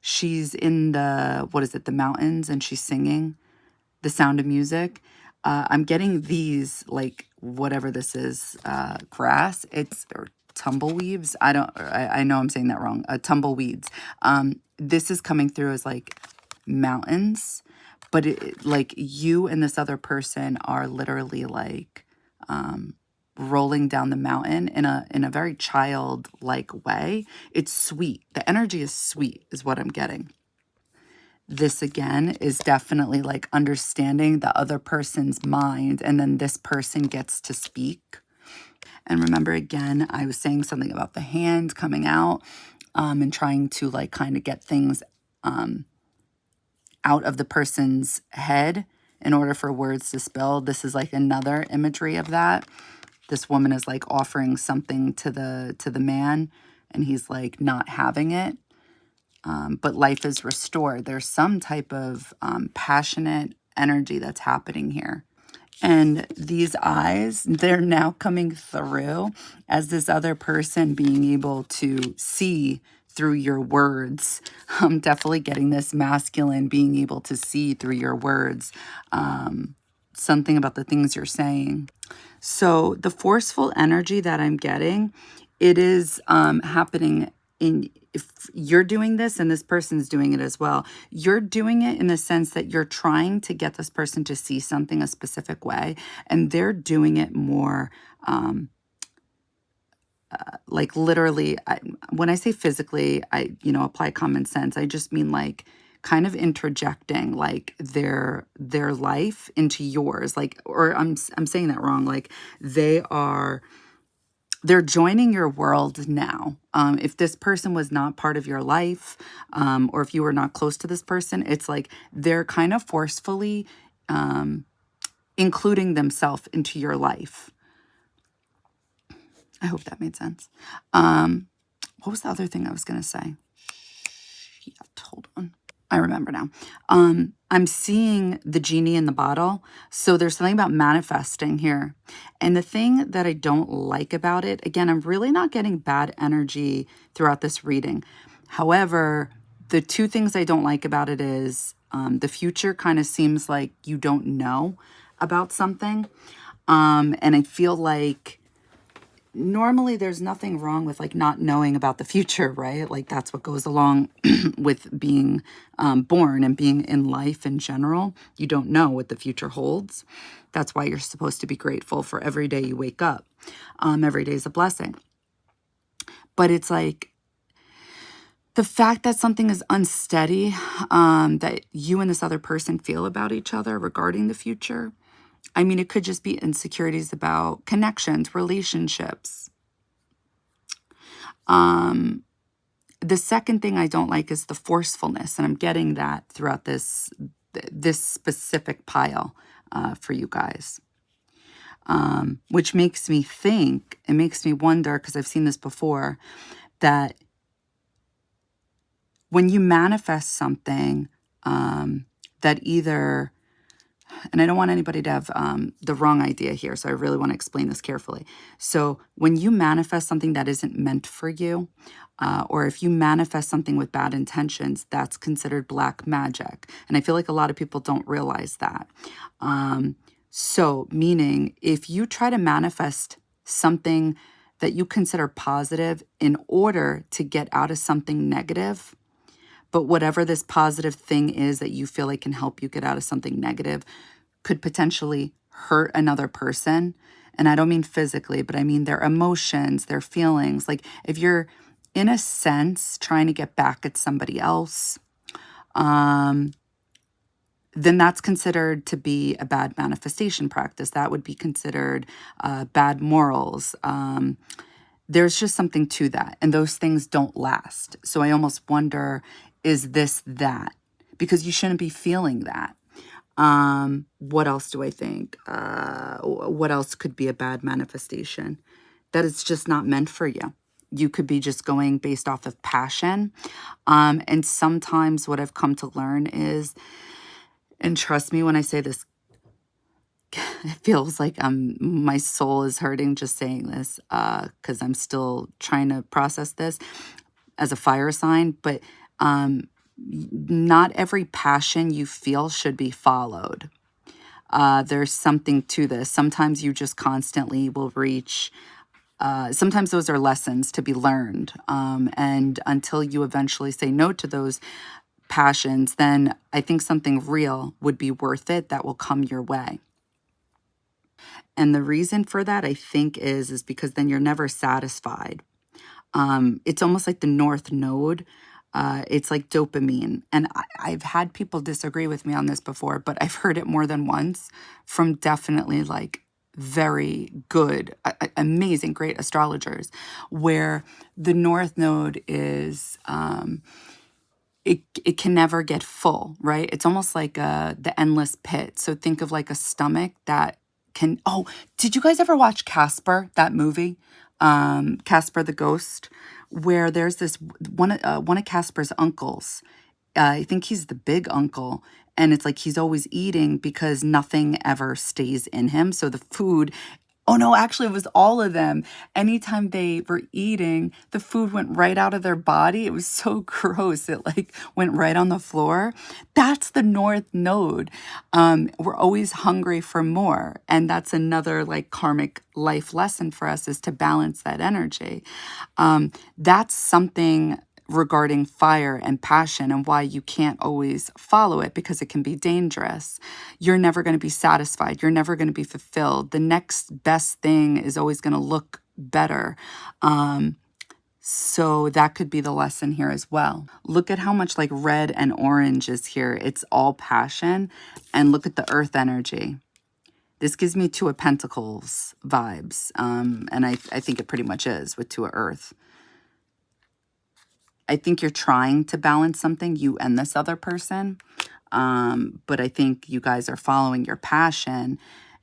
she's in the, what is it, the mountains, and she's singing the Sound of Music. I'm getting these, like, whatever this is, grass, or tumbleweeds. I know I'm saying that wrong. Tumbleweeds. This is coming through as like mountains, but like you and this other person are literally like, rolling down the mountain in a very childlike way. It's sweet. The energy is sweet, is what I'm getting. This again is definitely like understanding the other person's mind, and then this person gets to speak. And remember, again, I was saying something about the hand coming out, and trying to like kind of get things out of the person's head in order for words to spill. This is like another imagery of that. This woman is like offering something to the man, and he's like not having it. But life is restored. There's some type of passionate energy that's happening here. And these eyes, they're now coming through as this other person being able to see through your words. I'm definitely getting this masculine being able to see through your words. Something about the things you're saying. So the forceful energy that I'm getting, it is happening if you're doing this and this person's doing it as well. You're doing it in the sense that you're trying to get this person to see something a specific way, and they're doing it more like literally. When I say physically, I apply common sense. I just mean like kind of interjecting like their life into yours, like, or I'm saying that wrong, like they're joining your world now. If this person was not part of your life, or if you were not close to this person, it's like they're kind of forcefully including themselves into your life. I hope that made sense. What was the other thing I was going to say? Yeah, hold on. I remember now. I'm seeing the genie in the bottle. So there's something about manifesting here. And the thing that I don't like about it, again, I'm really not getting bad energy throughout this reading. However, the two things I don't like about it is the future kind of seems like you don't know about something. And I feel like normally there's nothing wrong with like not knowing about the future, right? Like that's what goes along with being born and being in life in general. You don't know what the future holds. That's why you're supposed to be grateful for every day you wake up. Every day is a blessing. But it's like the fact that something is unsteady, that you and this other person feel about each other regarding the future. I mean, it could just be insecurities about connections, relationships. The second thing I don't like is the forcefulness, and I'm getting that throughout this specific pile for you guys, which makes me think, it makes me wonder, because I've seen this before, that when you manifest something that either, and I don't want anybody to have the wrong idea here, so I really want to explain this carefully. So when you manifest something that isn't meant for you, or if you manifest something with bad intentions, that's considered black magic. And I feel like a lot of people don't realize that. So meaning if you try to manifest something that you consider positive in order to get out of something negative, but whatever this positive thing is that you feel like can help you get out of something negative could potentially hurt another person. And I don't mean physically, but I mean their emotions, their feelings. Like if you're, in a sense, trying to get back at somebody else, then that's considered to be a bad manifestation practice. That would be considered bad morals. There's just something to that. And those things don't last. So I almost wonder, is this that? Because you shouldn't be feeling that. What else do I think? What else could be a bad manifestation? That it's just not meant for you. You could be just going based off of passion. And sometimes what I've come to learn is, and trust me when I say this, it feels like my soul is hurting just saying this, because I'm still trying to process this as a fire sign, but not every passion you feel should be followed. There's something to this. Sometimes you just constantly will reach, sometimes those are lessons to be learned. And until you eventually say no to those passions, then I think something real would be worth it that will come your way. And the reason for that, I think, is because then you're never satisfied. It's almost like the North Node. It's like dopamine. And I've had people disagree with me on this before, but I've heard it more than once from definitely like very good, amazing, great astrologers, where the North Node is, it can never get full, right? It's almost like the endless pit. So think of like a stomach that can, oh, did you guys ever watch Casper, that movie? Casper the Ghost, where there's this one of Casper's uncles. I think he's the big uncle. And it's like he's always eating because nothing ever stays in him. So the food, oh no, actually it was all of them. Anytime they were eating, the food went right out of their body. It was so gross. It like went right on the floor. That's the North Node. We're always hungry for more. And that's another like karmic life lesson for us, is to balance that energy. That's something regarding fire and passion, and why you can't always follow it, because it can be dangerous. You're never going to be satisfied. You're never going to be fulfilled. The next best thing is always going to look better. So that could be the lesson here as well. Look at how much like red and orange is here. It's all passion. And look at the earth energy. This gives me Two of Pentacles vibes. And I think it pretty much is with Two of Earth. I think you're trying to balance something, you and this other person. But I think you guys are following your passion.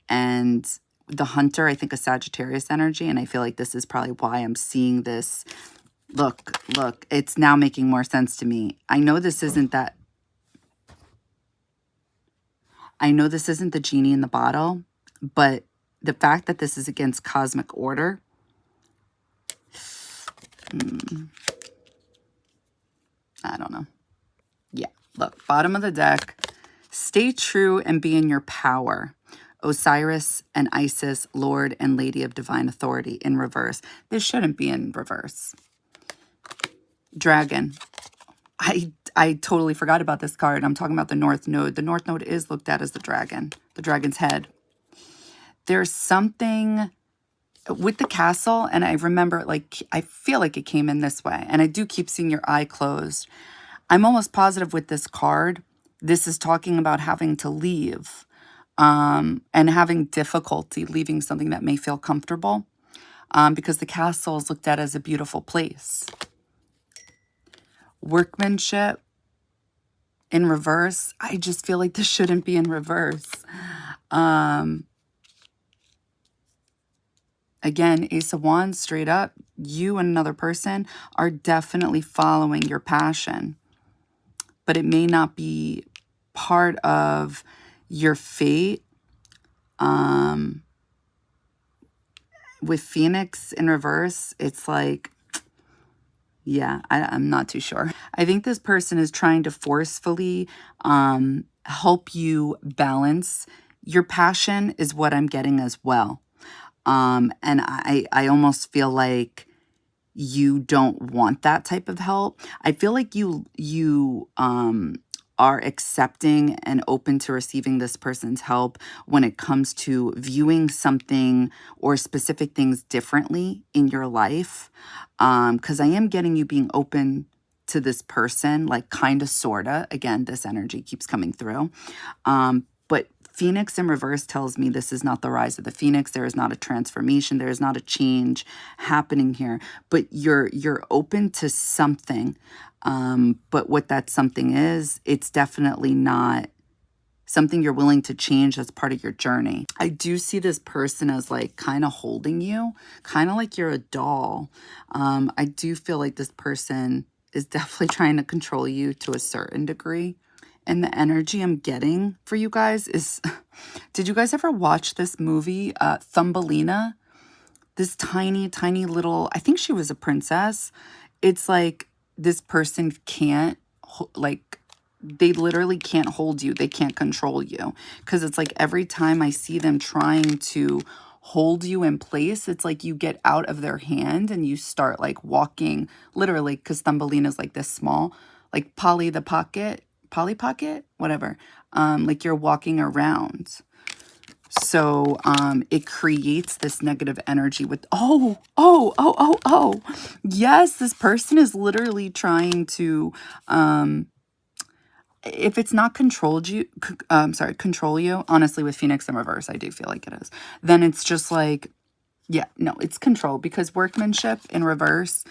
And the Hunter, I think, a Sagittarius energy. And I feel like this is probably why I'm seeing this. Look, it's now making more sense to me. I know this isn't the genie in the bottle, but the fact that this is against cosmic order. I don't know. Yeah, look, bottom of the deck. Stay true and be in your power. Osiris and Isis, Lord and Lady of Divine Authority, in reverse. This shouldn't be in reverse. Dragon. I totally forgot about this card. I'm talking about the North Node. The North Node is looked at as the dragon's head. There's something with the castle, and I remember, like, I feel like it came in this way, and I do keep seeing your eye closed. I'm almost positive with this card, this is talking about having to leave, and having difficulty leaving something that may feel comfortable, because the castle is looked at as a beautiful place. Workmanship in reverse. I just feel like this shouldn't be in reverse. Again, Ace of Wands, straight up, you and another person are definitely following your passion. but it may not be part of your fate. With Phoenix in reverse, it's like, yeah, I'm not too sure. I think this person is trying to forcefully help you balance. Your passion is what I'm getting as well. And I almost feel like you don't want that type of help. I feel like you are accepting and open to receiving this person's help when it comes to viewing something or specific things differently in your life. Because I am getting you being open to this person, like kind of, sort of. Again, this energy keeps coming through. But Phoenix in reverse tells me this is not the rise of the Phoenix. There is not a transformation. There is not a change happening here. But you're open to something. But what that something is, it's definitely not something you're willing to change as part of your journey. I do see this person as like kind of holding you, kind of like you're a doll. I do feel like this person is definitely trying to control you to a certain degree. And the energy I'm getting for you guys is, did you guys ever watch this movie, Thumbelina? This tiny, tiny little, I think she was a princess. It's like this person can't, like, they literally can't hold you. They can't control you. Because it's like every time I see them trying to hold you in place, it's like you get out of their hand and you start like walking, literally, because Thumbelina is like this small, like Polly Pocket, whatever. Like you're walking around. So it creates this negative energy with, yes, this person is literally trying to, if it's not control you, honestly, with Phoenix in reverse, I do feel like it is. Then it's just like, yeah, no, it's control, because workmanship in reverse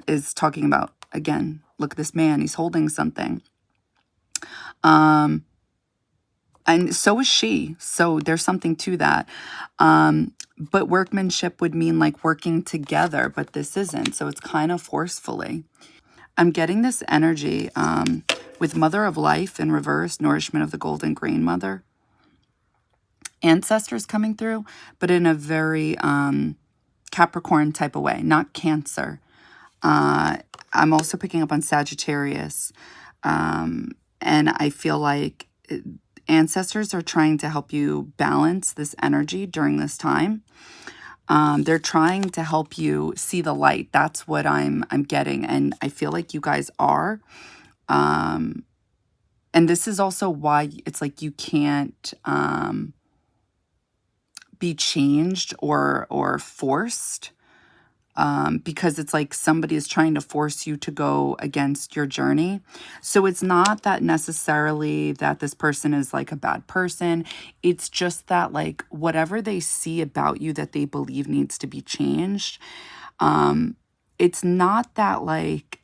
is talking about, again, look at this man, he's holding something. And so is she. So there's something to that. But workmanship would mean like working together, but this isn't. So it's kind of forcefully. I'm getting this energy with Mother of Life in reverse, nourishment of the golden grain mother. Ancestors coming through, but in a very Capricorn type of way, not Cancer. I'm also picking up on Sagittarius. And I feel like ancestors are trying to help you balance this energy during this time. They're trying to help you see the light. That's what I'm getting. And I feel like you guys are. And this is also why it's like you can't be changed or forced. Because it's like somebody is trying to force you to go against your journey. So it's not that necessarily that this person is like a bad person. It's just that like whatever they see about you that they believe needs to be changed. It's not that like,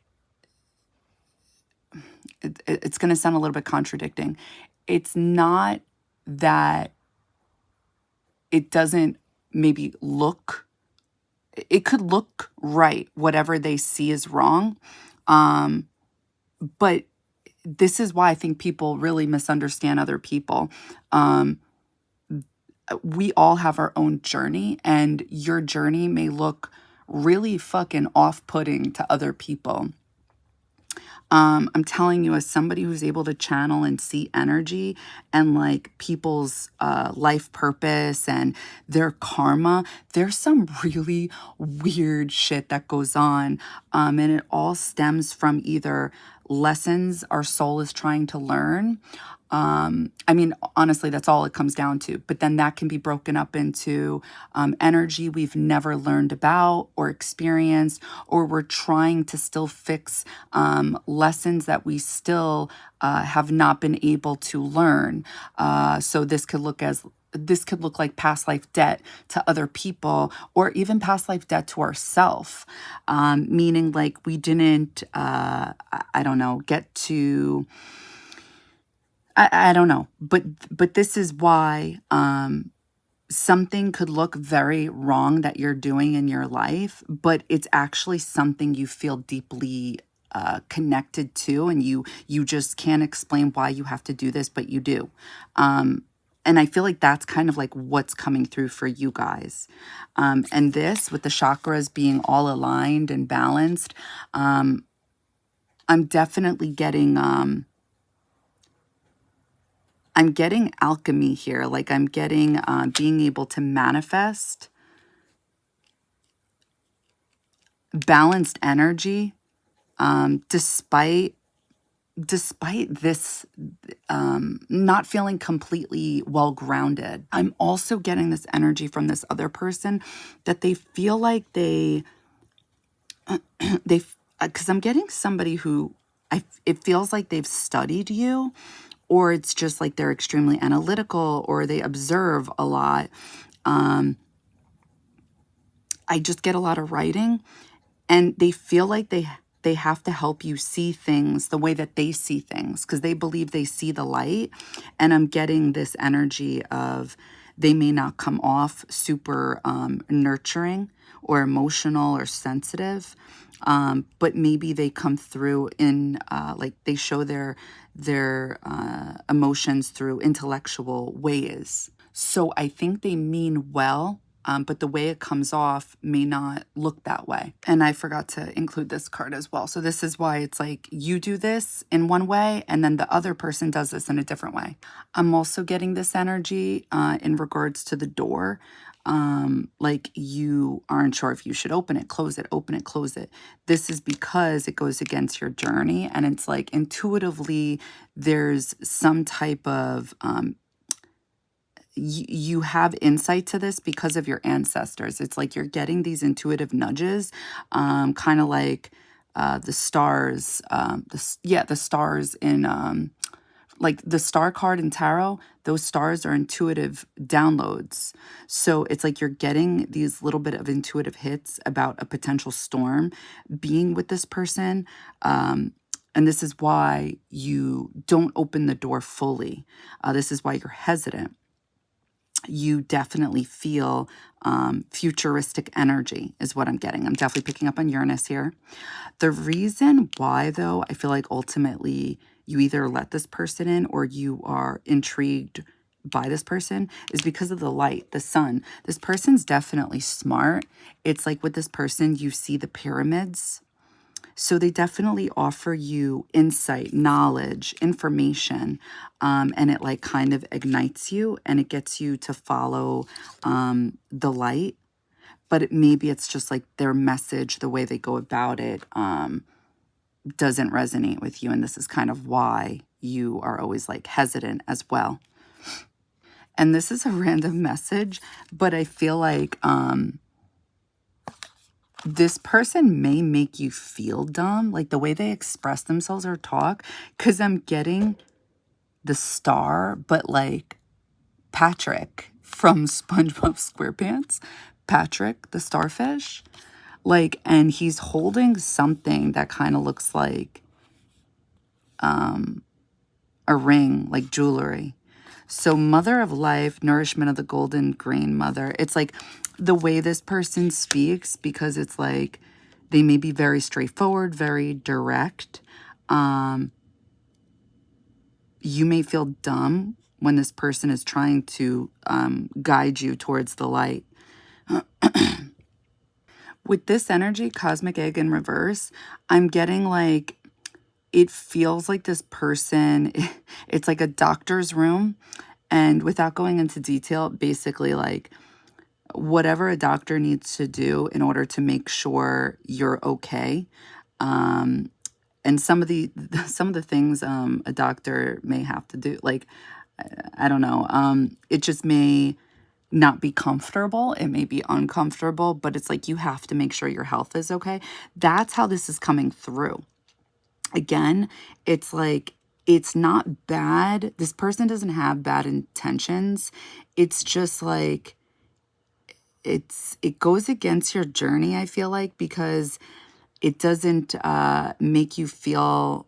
it's going to sound a little bit contradicting. It's not that it doesn't maybe look, it could look right, whatever they see is wrong. But this is why I think people really misunderstand other people. We all have our own journey, and your journey may look really fucking off-putting to other people. I'm telling you, as somebody who's able to channel and see energy and like people's life purpose and their karma, there's some really weird shit that goes on. And it all stems from either lessons our soul is trying to learn. I mean, honestly, that's all it comes down to. But then that can be broken up into energy we've never learned about or experienced, or we're trying to still fix lessons that we still have not been able to learn. So this could look like past life debt to other people, or even past life debt to ourselves. Meaning like we didn't, I don't know, get to... I don't know, but this is why something could look very wrong that you're doing in your life, but it's actually something you feel deeply connected to, and you just can't explain why you have to do this, but you do. And I feel like that's kind of like what's coming through for you guys. And this, with the chakras being all aligned and balanced, I'm definitely getting I'm getting alchemy here. Like I'm getting being able to manifest balanced energy, despite this not feeling completely well grounded. I'm also getting this energy from this other person that they feel like they because I'm getting somebody who it feels like they've studied you, or it's just like they're extremely analytical, or they observe a lot. I just get a lot of writing, and they feel like they have to help you see things the way that they see things, because they believe they see the light. And I'm getting this energy of they may not come off super nurturing or emotional or sensitive, but maybe they come through in like they show their emotions through intellectual ways. So I think they mean well, but the way it comes off may not look that way. And I forgot to include this card as well. So this is why it's like you do this in one way, and then the other person does this in a different way. I'm also getting this energy in regards to the door. Like you aren't sure if you should open it, close it, close it. This is because it goes against your journey, and it's like intuitively there's some type of you have insight to this because of your ancestors. It's like you're getting these intuitive nudges, kind of like the stars, the stars in like the star card in tarot. Those stars are intuitive downloads. So it's like you're getting these little bit of intuitive hits about a potential storm being with this person. And this is why you don't open the door fully. This is why you're hesitant. You definitely feel futuristic energy is what I'm getting. I'm definitely picking up on Uranus here. The reason why, though, I feel like ultimately you either let this person in or you are intrigued by this person is because of the light, the sun. This person's definitely smart. It's like with this person, you see the pyramids. So they definitely offer you insight, knowledge, information, and it like kind of ignites you and it gets you to follow the light. But maybe it's just like their message, the way they go about it, doesn't resonate with you. And this is kind of why you are always like hesitant as well. And this is a random message, but I feel like this person may make you feel dumb, like the way they express themselves or talk, because I'm getting the star, but like Patrick from SpongeBob SquarePants, Patrick the starfish, like, and he's holding something that kind of looks like a ring, like jewelry. So mother of life, nourishment of the golden grain mother. It's like the way this person speaks, because it's like they may be very straightforward, very direct. You may feel dumb when this person is trying to guide you towards the light. With this energy, cosmic egg in reverse, I'm getting like, it feels like this person, it's like a doctor's room. And without going into detail, basically like whatever a doctor needs to do in order to make sure you're okay. And some of the things a doctor may have to do, like, I don't know, it just may not be comfortable. It may be uncomfortable, but it's like you have to make sure your health is okay. That's how this is coming through. Again, it's like, it's not bad. This person doesn't have bad intentions. It's just like, it goes against your journey, I feel like, because it doesn't make you feel,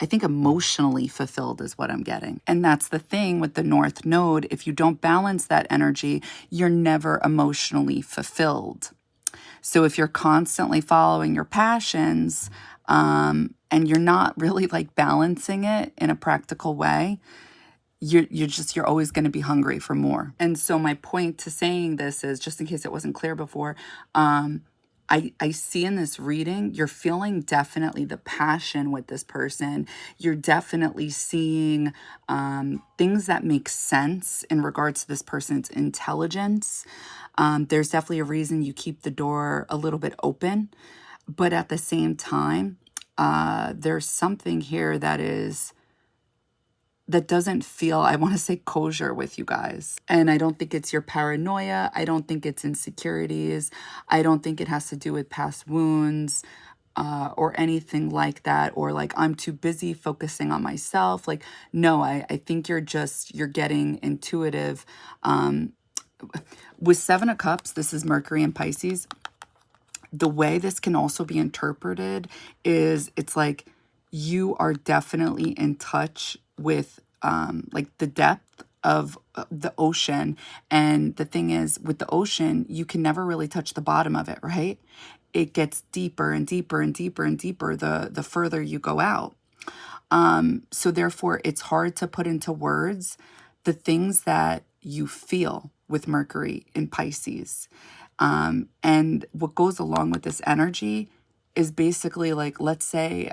I think, emotionally fulfilled is what I'm getting. And that's the thing with the North Node. If you don't balance that energy, you're never emotionally fulfilled. So if you're constantly following your passions, and you're not really like balancing it in a practical way, you're always going to be hungry for more. And so my point to saying this is, just in case it wasn't clear before, I see in this reading, you're feeling definitely the passion with this person. You're definitely seeing things that make sense in regards to this person's intelligence. There's definitely a reason you keep the door a little bit open. But at the same time, there's something here that doesn't feel, I want to say, kosher with you guys. And I don't think it's your paranoia. I don't think it's insecurities. I don't think it has to do with past wounds or anything like that. Or like, I'm too busy focusing on myself. Like, no, I think you're getting intuitive. With Seven of Cups, this is Mercury and Pisces. The way this can also be interpreted is it's like you are definitely in touch with like the depth of the ocean. And the thing is, with the ocean, you can never really touch the bottom of it, right? It gets deeper and deeper and deeper and deeper the further you go out. So therefore, it's hard to put into words the things that you feel with Mercury in Pisces. And what goes along with this energy is basically like, let's say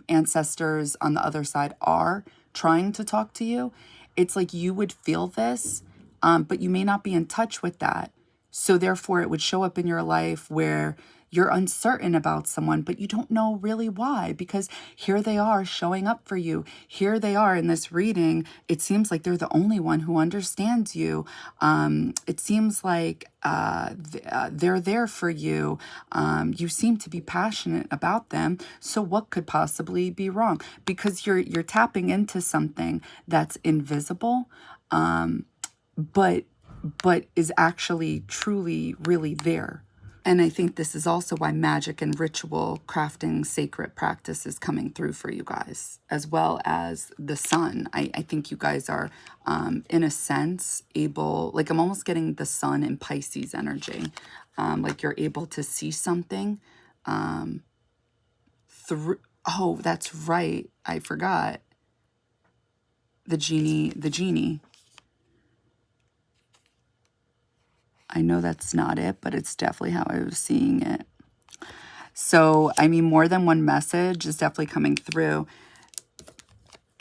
ancestors on the other side are trying to talk to you. It's like you would feel this, but you may not be in touch with that. So therefore, it would show up in your life where you're uncertain about someone, but you don't know really why, because here they are showing up for you. Here they are in this reading. It seems like they're the only one who understands you. It seems like they're there for you. You seem to be passionate about them. So what could possibly be wrong? Because you're tapping into something that's invisible, but is actually truly really there. And I think this is also why magic and ritual crafting sacred practice is coming through for you guys, as well as the sun. I think you guys are, in a sense, able, like I'm almost getting the sun in Pisces energy. Like you're able to see something through. Oh, that's right. I forgot. The genie. I know that's not it, but it's definitely how I was seeing it. So, I mean, more than one message is definitely coming through.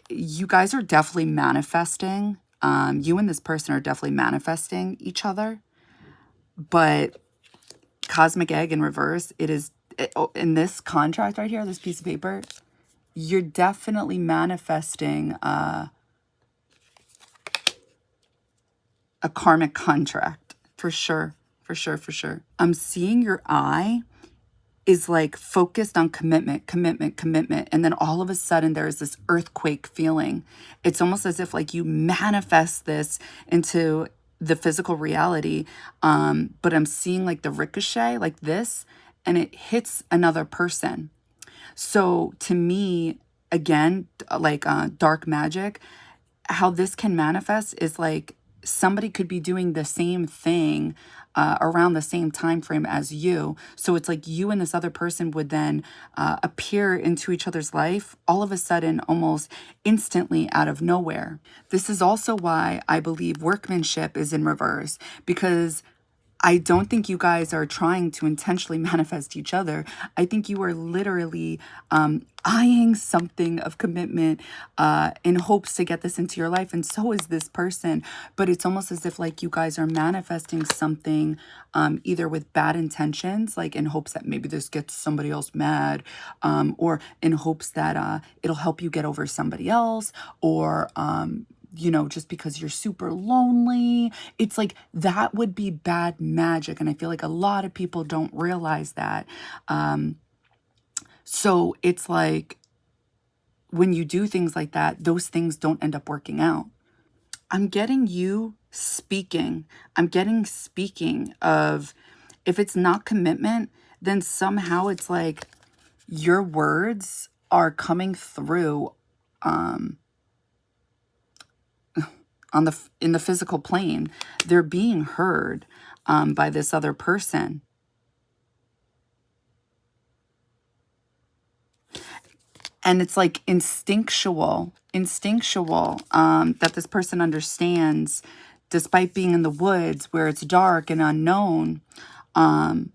You guys are definitely manifesting. You and this person are definitely manifesting each other. But cosmic egg in reverse, in this contract right here, this piece of paper, you're definitely manifesting a karmic contract. For sure. For sure, for sure. I'm seeing your eye is like focused on commitment. And then all of a sudden there is this earthquake feeling. It's almost as if like you manifest this into the physical reality. But I'm seeing like the ricochet like this, and it hits another person. So to me, again, like dark magic, how this can manifest is like somebody could be doing the same thing around the same time frame as you. So it's like you and this other person would then appear into each other's life all of a sudden, almost instantly out of nowhere. This is also why I believe workmanship is in reverse, because I don't think you guys are trying to intentionally manifest each other. I think you are literally eyeing something of commitment in hopes to get this into your life. And so is this person. But it's almost as if like you guys are manifesting something either with bad intentions, like in hopes that maybe this gets somebody else mad, or in hopes that it'll help you get over somebody else, or you know, just because you're super lonely. It's like that would be bad magic. And I feel like a lot of people don't realize that. So it's like when you do things like that, those things don't end up working out. I'm getting you speaking. I'm getting speaking of, if it's not commitment, then somehow it's like your words are coming through in the physical plane. They're being heard by this other person. And it's like instinctual, that this person understands, despite being in the woods where it's dark and unknown, and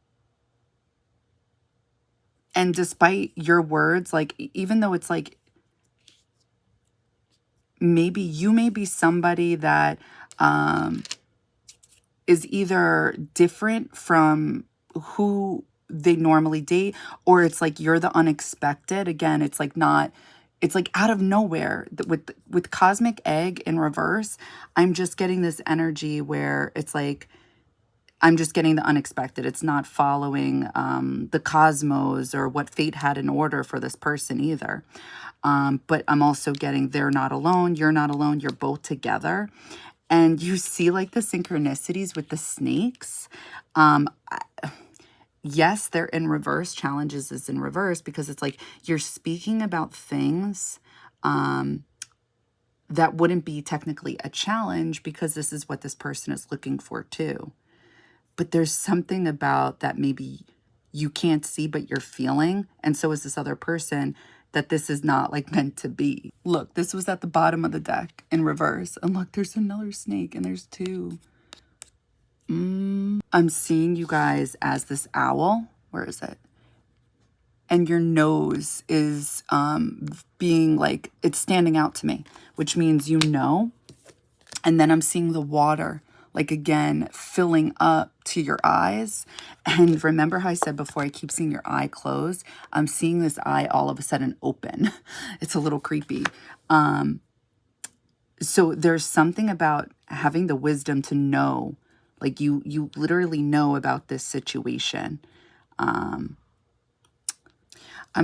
despite your words, like, even though it's like, maybe you may be somebody that is either different from who they normally date, or it's like you're the unexpected. Again, it's like not, it's like out of nowhere. With cosmic egg in reverse, I'm just getting this energy where it's like, I'm just getting the unexpected. It's not following the cosmos or what fate had in order for this person either. But I'm also getting they're not alone, you're not alone, you're both together. And you see like the synchronicities with the snakes. Yes, they're in reverse. Challenges is in reverse because it's like you're speaking about things that wouldn't be technically a challenge because this is what this person is looking for too. But there's something about that maybe you can't see, but you're feeling. And so is this other person, that this is not like meant to be. Look, this was at the bottom of the deck in reverse. And look, there's another snake and there's two. I'm seeing you guys as this owl. Where is it? And your nose is being like, it's standing out to me, which means you know. And then I'm seeing the water, like again, filling up to your eyes. And remember how I said before, I keep seeing your eye closed? I'm seeing this eye all of a sudden open. It's a little creepy. So there's something about having the wisdom to know, like you literally know about this situation. I'm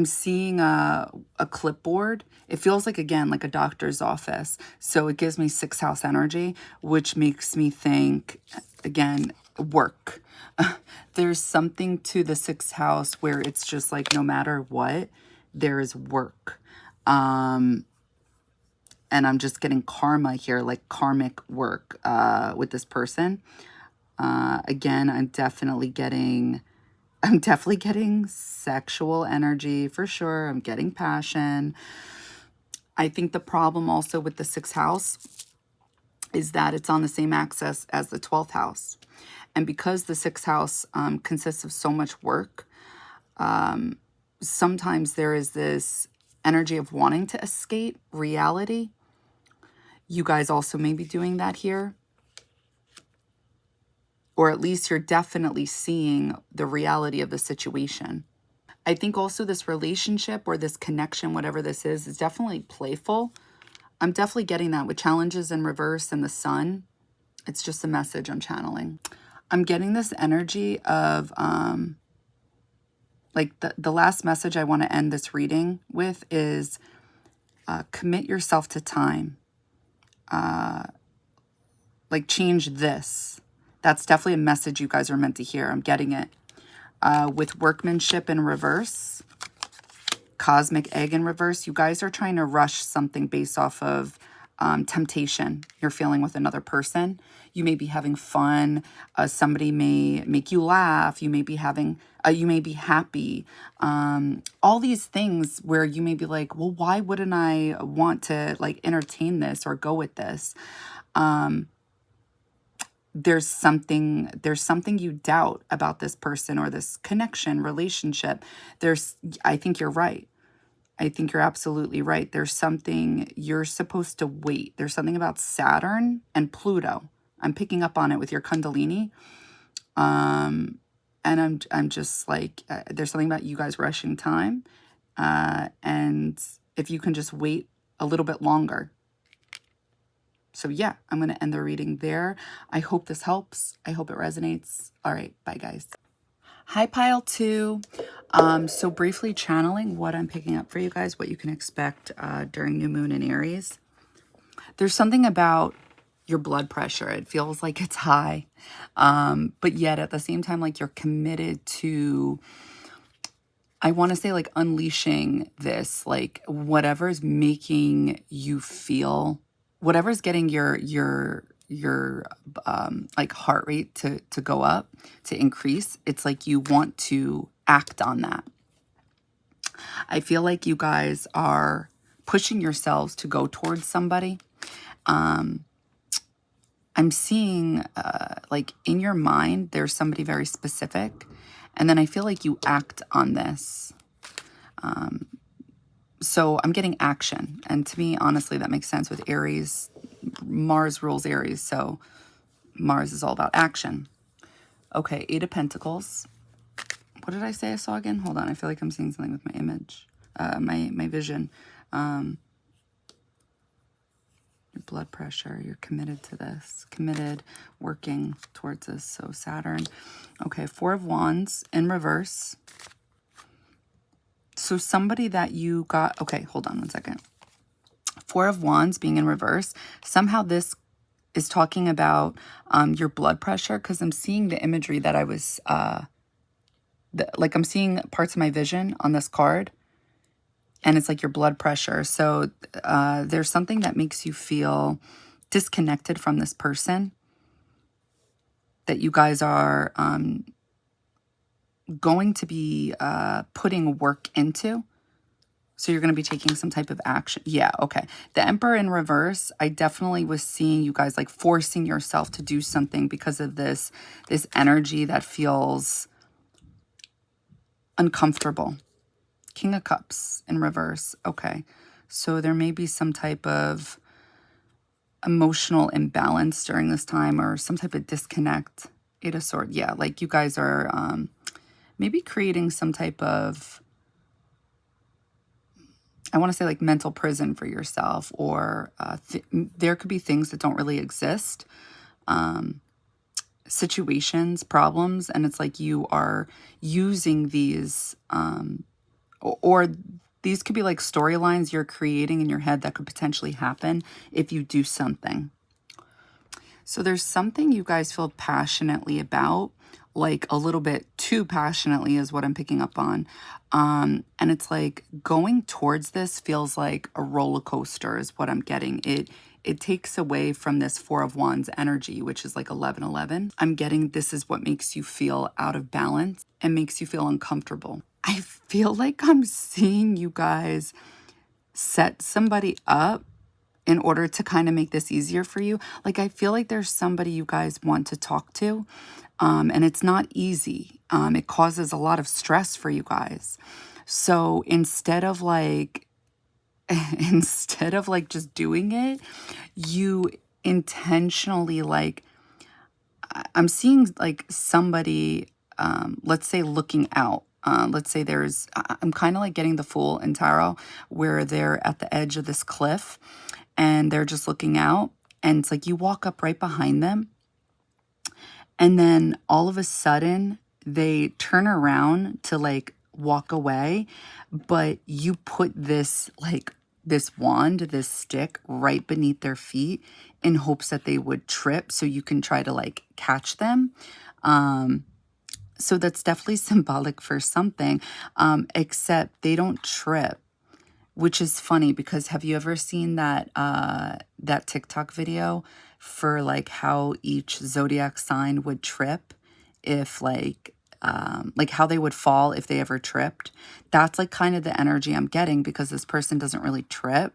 seeing a clipboard. It feels like, again, like a doctor's office. So it gives me 6th house energy, which makes me think, again, work. There's something to the 6th house where it's just like no matter what, there is work. And I'm just getting karma here, like karmic work with this person. Again, I'm definitely getting sexual energy for sure. I'm getting passion. I think the problem also with the 6th house is that it's on the same axis as the 12th house. And because the 6th house consists of so much work, sometimes there is this energy of wanting to escape reality. You guys also may be doing that here. Or at least you're definitely seeing the reality of the situation. I think also this relationship or this connection, whatever this is definitely playful. I'm definitely getting that with challenges in reverse and the sun. It's just a message I'm channeling. I'm getting this energy of, like the last message I want to end this reading with is commit yourself to time. Like change this. That's definitely a message you guys are meant to hear. I'm getting it. With workmanship in reverse, cosmic egg in reverse, you guys are trying to rush something based off of temptation you're feeling with another person. You may be having fun. Somebody may make you laugh. You may be having, you may be happy. All these things where you may be like, well, why wouldn't I want to like entertain this or go with this? There's something you doubt about this person or this connection, relationship. I think you're right. I think you're absolutely right. There's something you're supposed to wait. There's something about Saturn and Pluto. I'm picking up on it with your Kundalini. And I'm just like, there's something about you guys rushing time. And if you can just wait a little bit longer. So yeah, I'm going to end the reading there. I hope this helps. I hope it resonates. All right, bye guys. Hi, Pile 2. So briefly channeling what I'm picking up for you guys, what you can expect during new moon in Aries. There's something about your blood pressure. It feels like it's high, but yet at the same time, like you're committed to, I want to say like unleashing this, like whatever's making you feel, whatever's getting your like heart rate to go up, to increase. It's like you want to act on that. I feel like you guys are pushing yourselves to go towards somebody. I'm seeing like in your mind, there's somebody very specific. And then I feel like you act on this. So I'm getting action. And to me, honestly, that makes sense with Aries. Mars rules Aries. So Mars is all about action. Okay, Eight of Pentacles. What did I say I saw again? Hold on. I feel like I'm seeing something with my image, my vision. Your blood pressure, you're committed to this, committed, working towards this. So Saturn. Okay, Four of Wands in reverse. So somebody that you got, okay, hold on one second. Four of Wands being in reverse. Somehow this is talking about your blood pressure, because I'm seeing the imagery that I was, like I'm seeing parts of my vision on this card. And it's like your blood pressure. So there's something that makes you feel disconnected from this person that you guys are going to be putting work into. So you're going to be taking some type of action. Yeah, okay. The Emperor in reverse, I definitely was seeing you guys like forcing yourself to do something because of this energy that feels uncomfortable. King of Cups in reverse. Okay. So there may be some type of emotional imbalance during this time, or some type of disconnect. Eight of Swords. Yeah, like you guys are maybe creating some type of, I want to say like mental prison for yourself, or there could be things that don't really exist, situations, problems, and it's like you are using these, or these could be like storylines you're creating in your head that could potentially happen if you do something. So there's something you guys feel passionately about, like a little bit too passionately is what I'm picking up on. And it's like going towards this feels like a roller coaster is what I'm getting. It takes away from this Four of Wands energy, which is like 11-11. I'm getting this is what makes you feel out of balance and makes you feel uncomfortable. I feel like I'm seeing you guys set somebody up in order to kind of make this easier for you. Like, I feel like there's somebody you guys want to talk to, and it's not easy. It causes a lot of stress for you guys. So instead of like just doing it, you intentionally like, I'm seeing like somebody, let's say looking out. Let's say I'm kind of like getting the Fool in tarot, where they're at the edge of this cliff and they're just looking out, and it's like you walk up right behind them, and then all of a sudden they turn around to like walk away, but you put this wand, this stick right beneath their feet in hopes that they would trip so you can try to like catch them. So that's definitely symbolic for something, except they don't trip. Which is funny, because have you ever seen that that TikTok video for like how each zodiac sign would trip if like how they would fall if they ever tripped? That's like kind of the energy I'm getting, because this person doesn't really trip.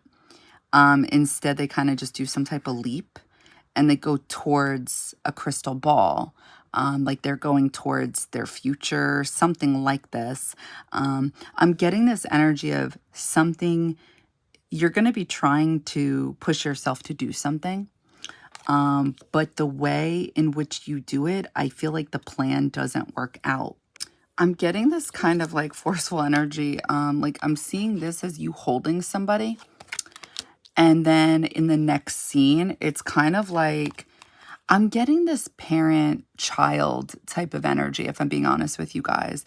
Instead, they kind of just do some type of leap and they go towards a crystal ball. Like they're going towards their future, something like this. I'm getting this energy of something, you're going to be trying to push yourself to do something. But the way in which you do it, I feel like the plan doesn't work out. I'm getting this kind of like forceful energy. Like I'm seeing this as you holding somebody. And then in the next scene, it's kind of like, I'm getting this parent-child type of energy, if I'm being honest with you guys,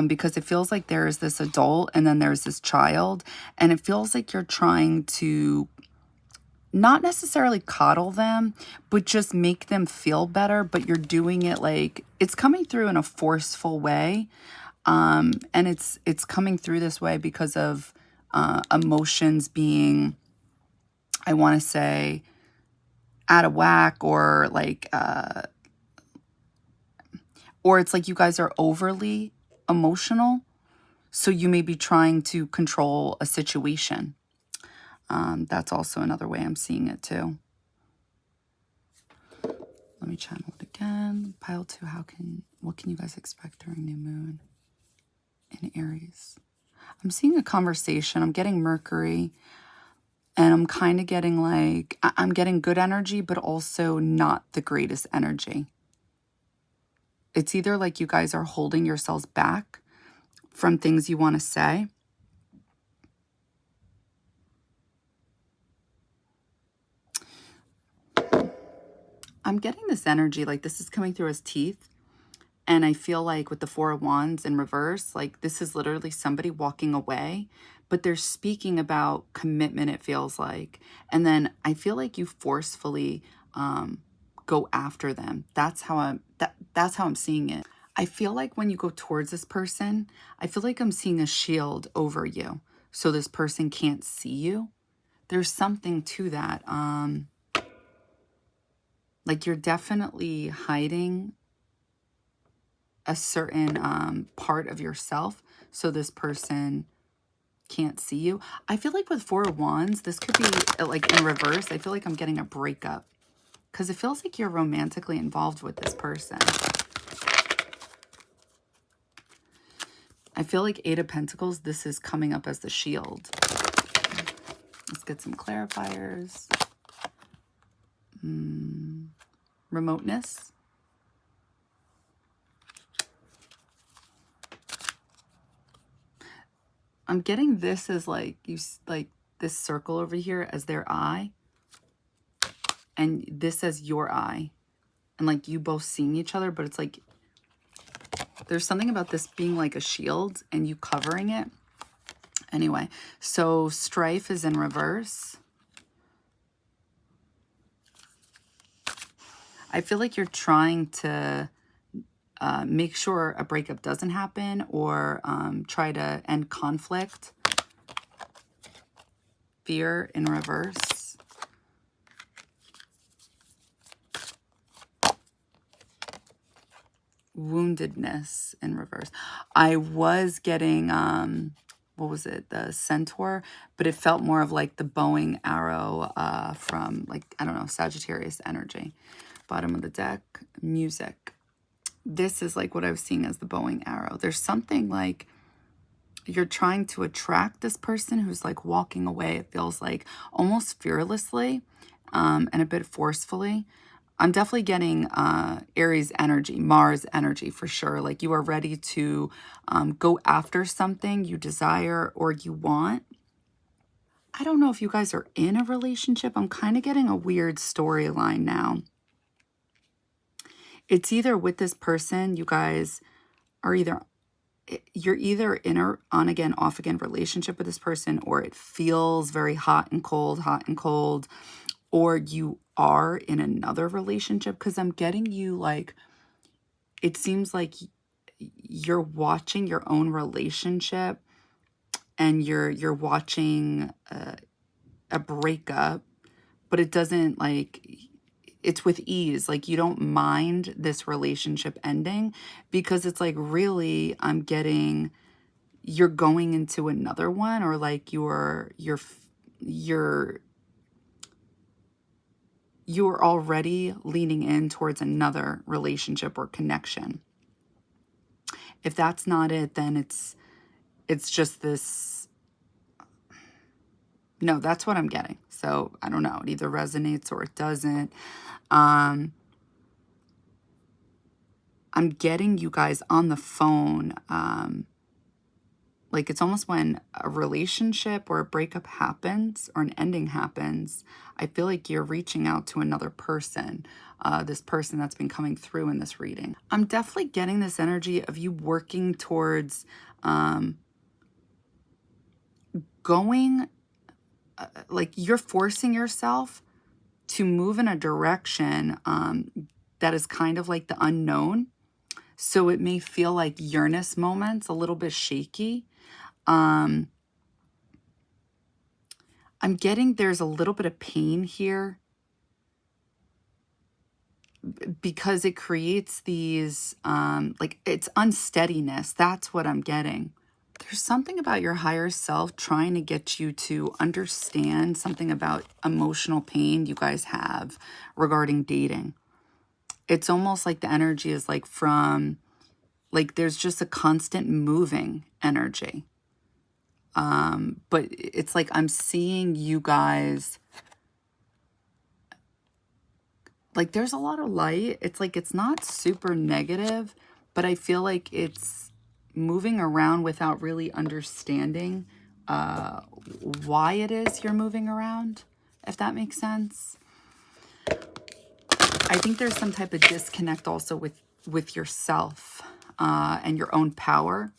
because it feels like there is this adult and then there's this child, and it feels like you're trying to not necessarily coddle them, but just make them feel better, but you're doing it like, it's coming through in a forceful way, and it's coming through this way because of emotions being, I want to say, out of whack, or like or it's like you guys are overly emotional, So you may be trying to control a situation. That's also another way I'm seeing it too. Let me channel it again. Pile 2, what can you guys expect during new moon in Aries? I'm seeing a conversation. I'm getting Mercury, and I'm kind of getting like, I'm getting good energy, but also not the greatest energy. It's either like you guys are holding yourselves back from things you want to say. I'm getting this energy, like this is coming through as teeth. And I feel like with the Four of Wands in reverse, like this is literally somebody walking away, but they're speaking about commitment, it feels like. And then I feel like you forcefully go after them. That's how I'm seeing it. I feel like when you go towards this person, I feel like I'm seeing a shield over you, so this person can't see you. There's something to that. Like you're definitely hiding a certain part of yourself, so this person can't see you. I feel like with Four of Wands, this could be like in reverse. I feel like I'm getting a breakup because it feels like you're romantically involved with this person. I feel like Eight of Pentacles, this is coming up as the shield. Let's get some clarifiers. Remoteness. I'm getting this as like this circle over here as their eye, and this as your eye, and like you both seeing each other, but it's like there's something about this being like a shield and you covering it. Anyway, so strife is in reverse. I feel like you're trying to make sure a breakup doesn't happen, or try to end conflict. Fear in reverse. Woundedness in reverse. I was getting, what was it? The centaur, but it felt more of like the bowing arrow from like, I don't know, Sagittarius energy. Bottom of the deck, music. This is like what I was seeing as the bowing arrow. There's something like you're trying to attract this person who's like walking away. It feels like almost fearlessly and a bit forcefully. I'm definitely getting Aries energy, Mars energy for sure. Like you are ready to go after something you desire or you want. I don't know if you guys are in a relationship. I'm kind of getting a weird storyline now. It's either with this person, you guys are you're either in a on again, off again relationship with this person, or it feels very hot and cold, or you are in another relationship, because I'm getting you like, it seems like you're watching your own relationship and you're watching a breakup, but it doesn't like, it's with ease. Like you don't mind this relationship ending, because it's like, really, I'm getting, you're going into another one, or like you're already leaning in towards another relationship or connection. If that's not it, then it's just this. No, that's what I'm getting. So I don't know. It either resonates or it doesn't. I'm getting you guys on the phone. Like it's almost when a relationship or a breakup happens or an ending happens, I feel like you're reaching out to another person, this person that's been coming through in this reading. I'm definitely getting this energy of you working towards going, like you're forcing yourself to move in a direction that is kind of like the unknown. So it may feel like Uranus moments, a little bit shaky. I'm getting there's a little bit of pain here because it creates these, like it's unsteadiness. That's what I'm getting. There's something about your higher self trying to get you to understand something about emotional pain you guys have regarding dating. It's almost like the energy is like from, like there's just a constant moving energy. But it's like I'm seeing you guys, like there's a lot of light. It's like it's not super negative, but I feel like it's moving around without really understanding why it is you're moving around, if that makes sense. I think there's some type of disconnect also with yourself and your own power.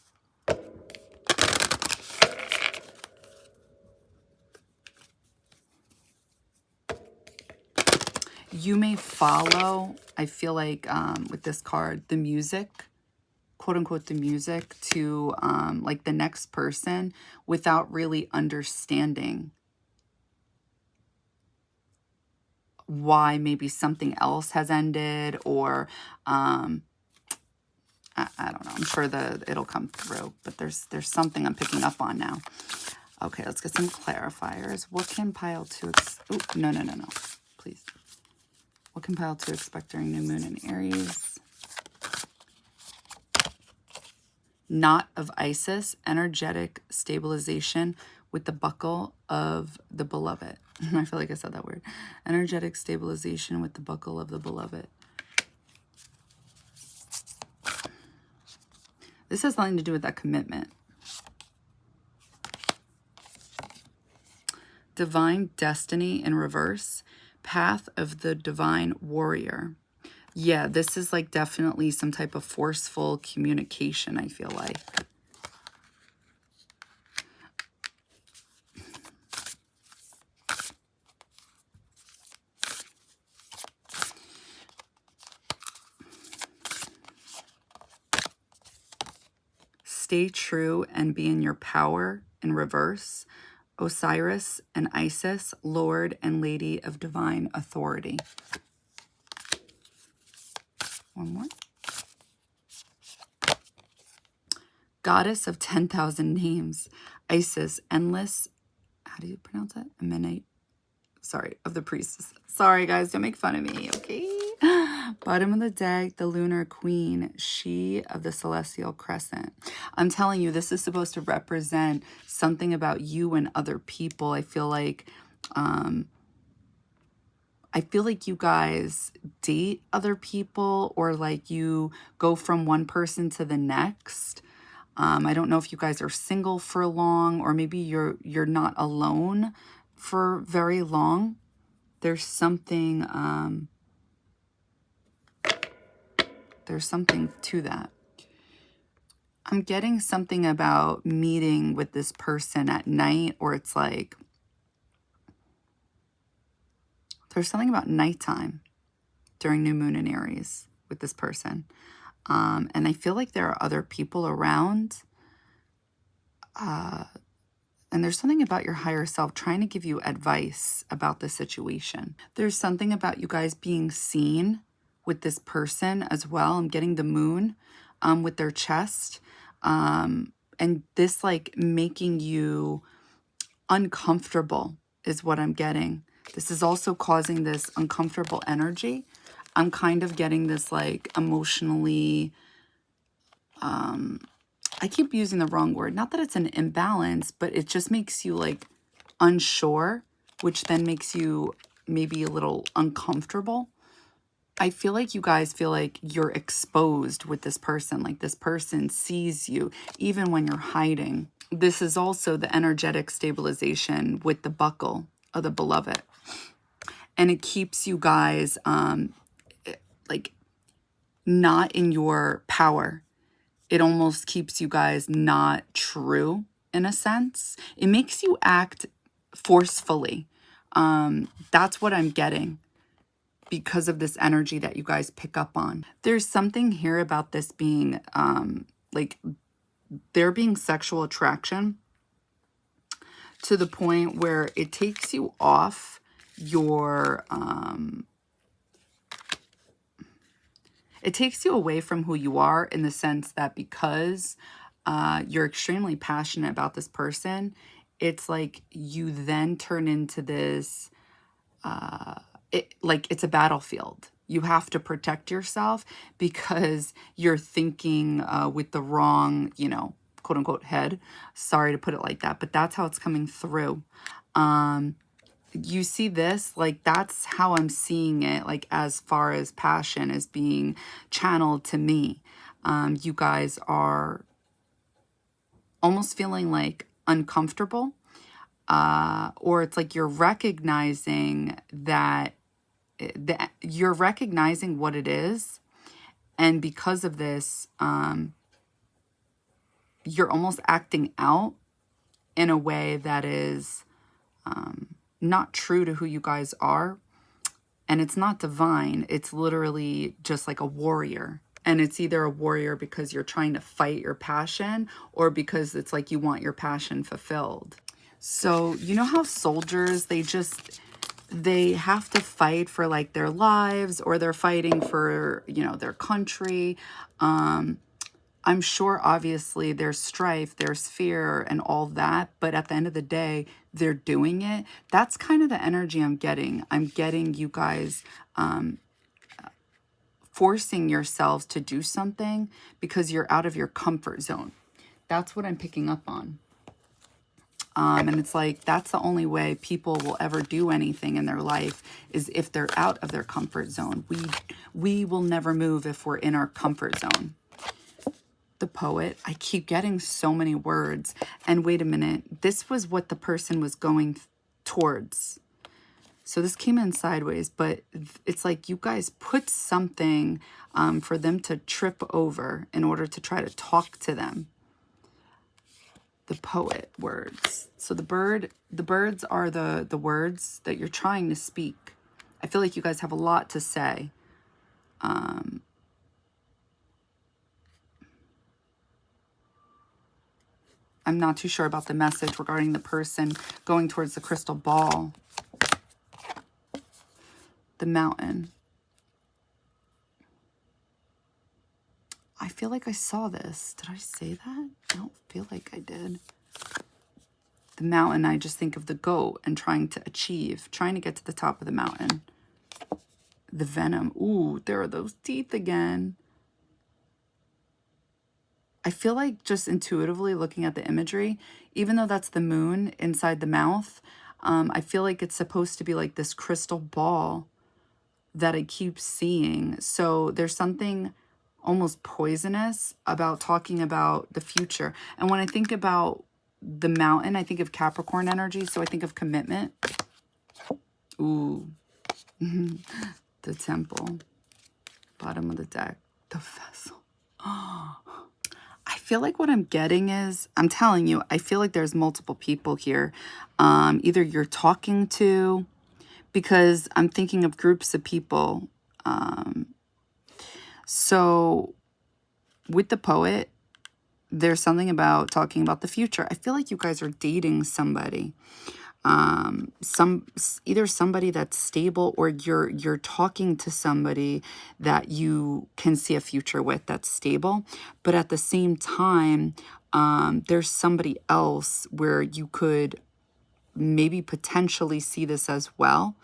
You may follow, I feel like with this card, the music, quote unquote, the music to like the next person without really understanding why maybe something else has ended, or I don't know. I'm sure it'll come through, but there's something I'm picking up on now. Okay, let's get some clarifiers. What can pile 2 oh, no, please. What can pile 2 expect during new moon in Aries? Knot of Isis, energetic stabilization with the buckle of the beloved. I feel like I said that word. Energetic stabilization with the buckle of the beloved. This has nothing to do with that commitment. Divine destiny in reverse. Path of the divine warrior. Yeah, this is like definitely some type of forceful communication, I feel like. Stay true and be in your power in reverse. Osiris and Isis, Lord and Lady of Divine Authority. One more. Goddess of 10,000 names. Isis, endless. How do you pronounce that? Emanate. Sorry, of the priestess. Sorry, guys, don't make fun of me, okay? Bottom of the deck, the lunar queen, she of the celestial crescent. I'm telling you, this is supposed to represent something about you and other people. I feel like you guys date other people, or like you go from one person to the next. I don't know if you guys are single for long, or maybe you're not alone for very long. There's something to that. I'm getting something about meeting with this person at night, or it's like there's something about nighttime during new moon in Aries with this person. And I feel like there are other people around. And there's something about your higher self trying to give you advice about the situation. There's something about you guys being seen with this person as well. I'm getting the moon with their chest. And this like making you uncomfortable is what I'm getting. This is also causing this uncomfortable energy. I'm kind of getting this like emotionally, I keep using the wrong word. Not that it's an imbalance, but it just makes you like unsure, which then makes you maybe a little uncomfortable. I feel like you guys feel like you're exposed with this person. Like this person sees you even when you're hiding. This is also the energetic stabilization with the buckle of the beloved. And it keeps you guys like not in your power. It almost keeps you guys not true in a sense. It makes you act forcefully. That's what I'm getting because of this energy that you guys pick up on. There's something here about this being like there being sexual attraction to the point where it takes you off your it takes you away from who you are, in the sense that because you're extremely passionate about this person, it's like you then turn into this, like it's a battlefield. You have to protect yourself because you're thinking with the wrong, you know, quote unquote head. Sorry to put it like that, but that's how it's coming through. You see this, like that's how I'm seeing it, like as far as passion is being channeled to me. You guys are almost feeling like uncomfortable, or it's like you're recognizing that you're recognizing what it is, and because of this, you're almost acting out in a way that is not true to who you guys are, and it's not divine. It's literally just like a warrior. And it's either a warrior because you're trying to fight your passion, or because it's like you want your passion fulfilled. So you know how soldiers, they have to fight for like their lives, or they're fighting for, you know, their country. I'm sure obviously there's strife, there's fear and all that, but at the end of the day, they're doing it. That's kind of the energy I'm getting. I'm getting you guys forcing yourselves to do something because you're out of your comfort zone. That's what I'm picking up on. And it's like, that's the only way people will ever do anything in their life, is if they're out of their comfort zone. We will never move if we're in our comfort zone. The poet, I keep getting so many words. And wait a minute, this was what the person was going towards. So this came in sideways, but it's like you guys put something for them to trip over in order to try to talk to them. The poet words. So the birds are the words that you're trying to speak. I feel like you guys have a lot to say. I'm not too sure about the message regarding the person going towards the crystal ball. The mountain. I feel like I saw this. Did I say that? I don't feel like I did. The mountain, I just think of the goat and trying to achieve, trying to get to the top of the mountain. The venom. Ooh, there are those teeth again. I feel like just intuitively looking at the imagery, even though that's the moon inside the mouth, I feel like it's supposed to be like this crystal ball that I keep seeing. So there's something almost poisonous about talking about the future. And when I think about the mountain, I think of Capricorn energy. So I think of commitment. Ooh. The temple. Bottom of the deck. The vessel. I feel like what I'm getting is, I'm telling you, I feel like there's multiple people here. Either you're talking to, because I'm thinking of groups of people. So with the poet, there's something about talking about the future. I feel like you guys are dating somebody. Either somebody that's stable, or you're talking to somebody that you can see a future with that's stable. But at the same time, there's somebody else where you could maybe potentially see this as well.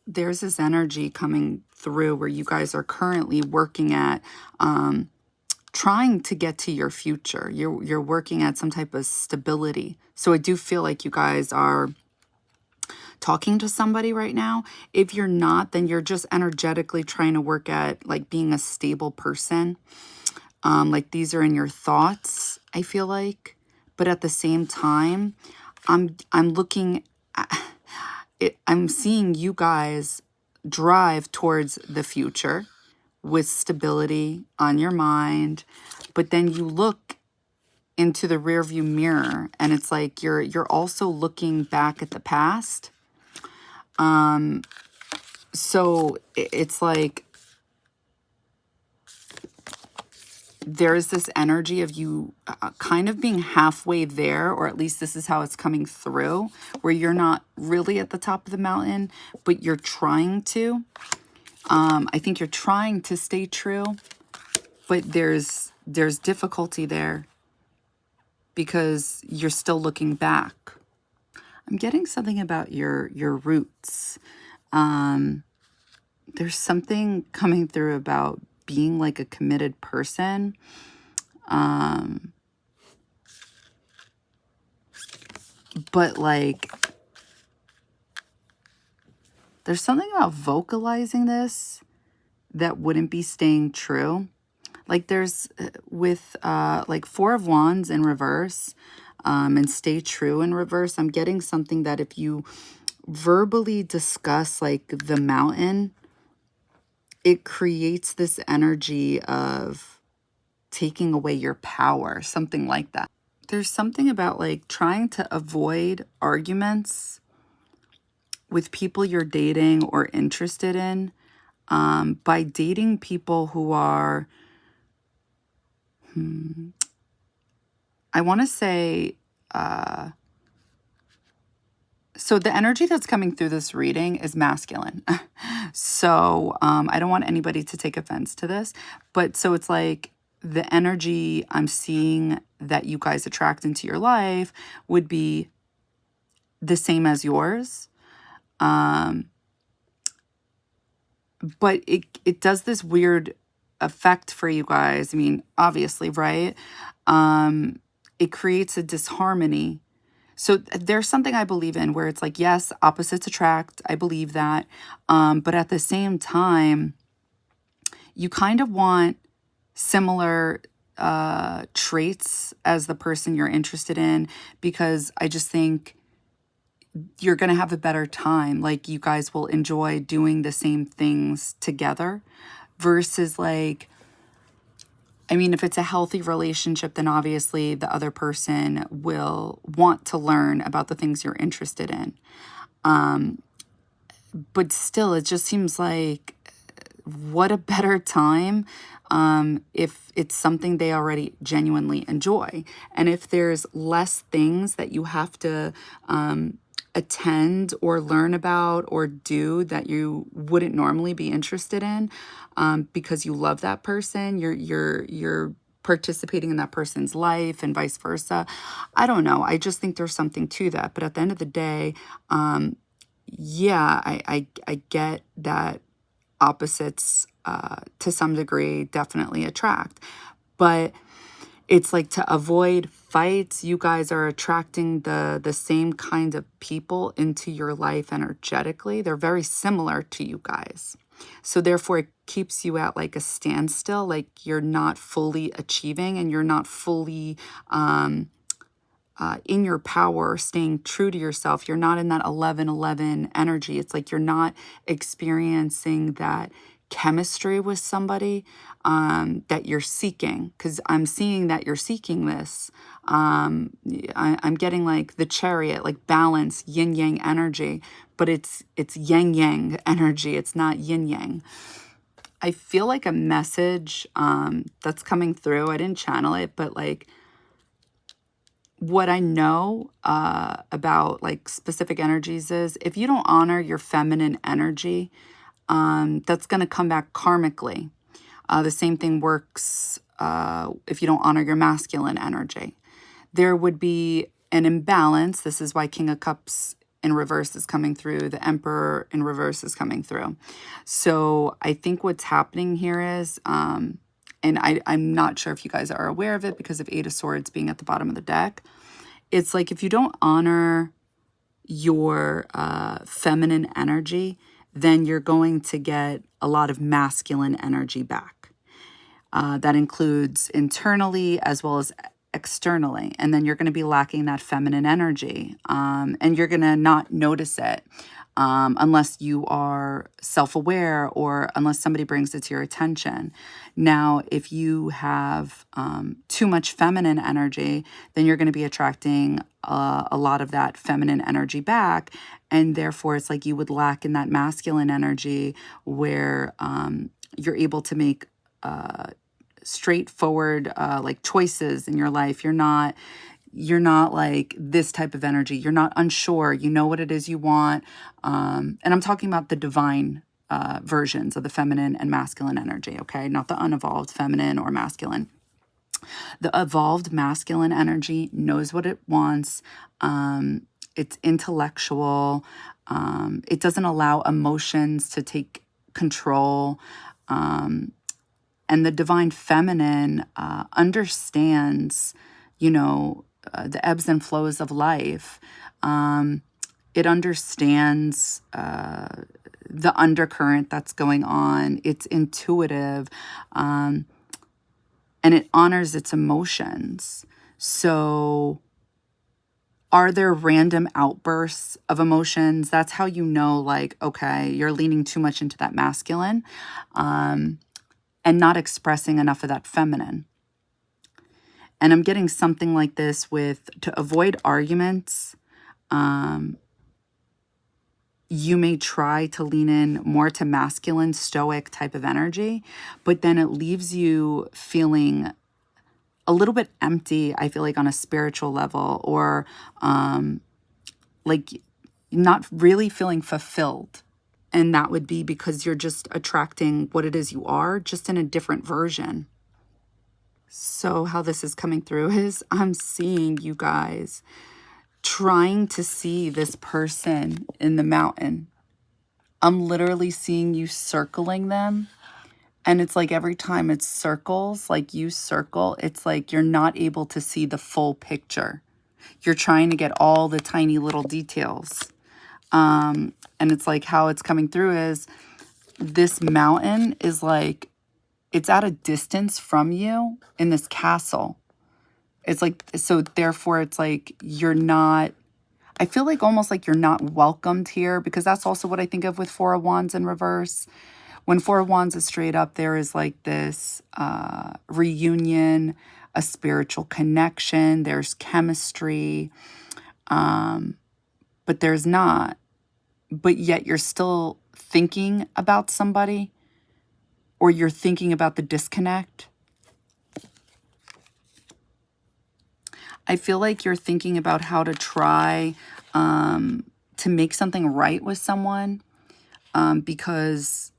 There's this energy coming through where you guys are currently working at trying to get to your future. You're working at some type of stability. So I do feel like you guys are talking to somebody right now. If you're not, then you're just energetically trying to work at like being a stable person. Like these are in your thoughts, I feel like. But at the same time, I'm looking at it, I'm seeing you guys drive towards the future with stability on your mind, but then you look into the rearview mirror and it's like you're also looking back at the past. So it's like there's this energy of you kind of being halfway there, or at least this is how it's coming through, where you're not really at the top of the mountain, but you're trying to. I think you're trying to stay true, but there's difficulty there because you're still looking back. I'm getting something about your roots. There's something coming through about being like a committed person. But like, there's something about vocalizing this that wouldn't be staying true. Like there's with like Four of Wands in reverse and stay true in reverse. I'm getting something that if you verbally discuss like the mountain, it creates this energy of taking away your power, something like that. There's something about like trying to avoid arguments with people you're dating or interested in by dating people who are, I want to say, so the energy that's coming through this reading is masculine. So I don't want anybody to take offense to this, but so it's like the energy I'm seeing that you guys attract into your life would be the same as yours. But it does this weird effect for you guys. I mean, obviously, right? It creates a disharmony. So there's something I believe in where it's like, yes, opposites attract. I believe that. But at the same time, you kind of want similar traits as the person you're interested in, because I just think you're going to have a better time. Like you guys will enjoy doing the same things together versus like, I mean, if it's a healthy relationship, then obviously the other person will want to learn about the things you're interested in. But still, it just seems like what a better time if it's something they already genuinely enjoy. And if there's less things that you have to attend or learn about or do that you wouldn't normally be interested in because you love that person, you're participating in that person's life and vice versa. I don't know. I just think there's something to that. But at the end of the day, yeah, I get that opposites to some degree definitely attract. But it's like to avoid fights, you guys are attracting the same kind of people into your life energetically. They're very similar to you guys. So therefore, it keeps you at like a standstill, like you're not fully achieving and you're not fully in your power, staying true to yourself. You're not in that 11-11 energy. It's like you're not experiencing that chemistry with somebody that you're seeking, because I'm seeing that you're seeking this. I'm getting like the Chariot, like balance, yin yang energy, but it's yang yang energy. It's not yin yang. I feel like a message that's coming through. I didn't channel it, but like what I know about like specific energies is if you don't honor your feminine energy, that's going to come back karmically. The same thing works if you don't honor your masculine energy. There would be an imbalance. This is why King of Cups in reverse is coming through. The Emperor in reverse is coming through. So I think what's happening here is, and I'm not sure if you guys are aware of it because of Eight of Swords being at the bottom of the deck. It's like if you don't honor your feminine energy, then you're going to get a lot of masculine energy back. That includes internally as well as externally. And then you're going to be lacking that feminine energy. And you're going to not notice it unless you are self-aware or unless somebody brings it to your attention. Now, if you have too much feminine energy, then you're going to be attracting a lot of that feminine energy back. And therefore, it's like you would lack in that masculine energy where you're able to make straightforward like choices in your life. You're not like this type of energy. You're not unsure. You know what it is you want. And I'm talking about the divine versions of the feminine and masculine energy, okay? Not the unevolved feminine or masculine. The evolved masculine energy knows what it wants. It's intellectual. It doesn't allow emotions to take control. And the divine feminine understands, the ebbs and flows of life. It understands the undercurrent that's going on. It's intuitive. And it honors its emotions. So are there random outbursts of emotions? That's how you know, like, okay, you're leaning too much into that masculine and not expressing enough of that feminine. And I'm getting something like this to avoid arguments. You may try to lean in more to masculine, stoic type of energy, but then it leaves you feeling a little bit empty, I feel like, on a spiritual level, or like not really feeling fulfilled. And that would be because you're just attracting what it is you are, just in a different version. So how this is coming through is I'm seeing you guys trying to see this person in the mountain. I'm literally seeing you circling them. And it's like every time it circles, like you circle, it's like you're not able to see the full picture. You're trying to get all the tiny little details. And it's like how it's coming through is this mountain is like, it's at a distance from you in this castle. It's like, so therefore it's like you're not, I feel like almost like you're not welcomed here, because that's also what I think of with Four of Wands in reverse. When Four of Wands is straight up, there is like this reunion, a spiritual connection, there's chemistry, but there's not. But yet you're still thinking about somebody, or you're thinking about the disconnect. I feel like you're thinking about how to try to make something right with someone, because,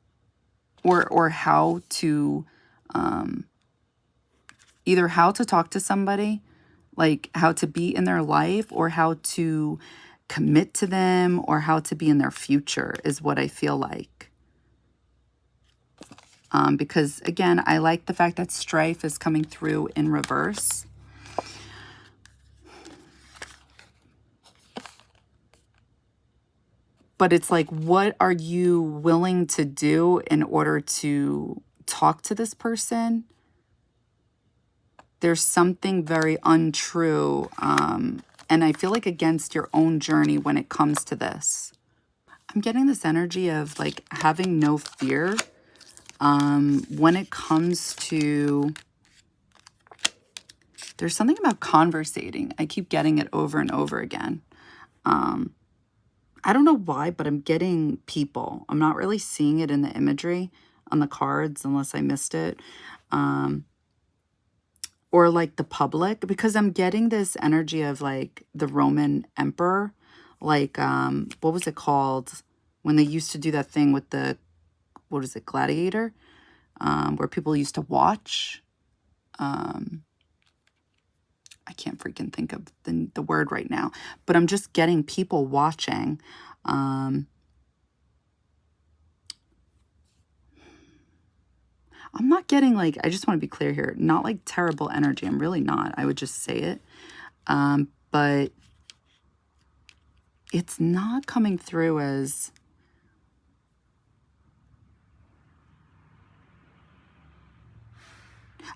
or how to, either how to talk to somebody, like how to be in their life, or how to commit to them, or how to be in their future is what I feel like. Because again, I like the fact that strife is coming through in reverse. But it's like, what are you willing to do in order to talk to this person? There's something very untrue. And I feel like against your own journey when it comes to this. I'm getting this energy of like having no fear when it comes to, there's something about conversating. I keep getting it over and over again. I don't know why, but I'm getting people. I'm not really seeing it in the imagery on the cards unless I missed it. Or like the public, because I'm getting this energy of like the Roman emperor. Like, what was it called? When they used to do that thing with the, what is it, gladiator? Where people used to watch. I can't freaking think of the word right now, but I'm just getting people watching. I'm not getting like, I just want to be clear here, not like terrible energy. I'm really not. I would just say it. But it's not coming through as,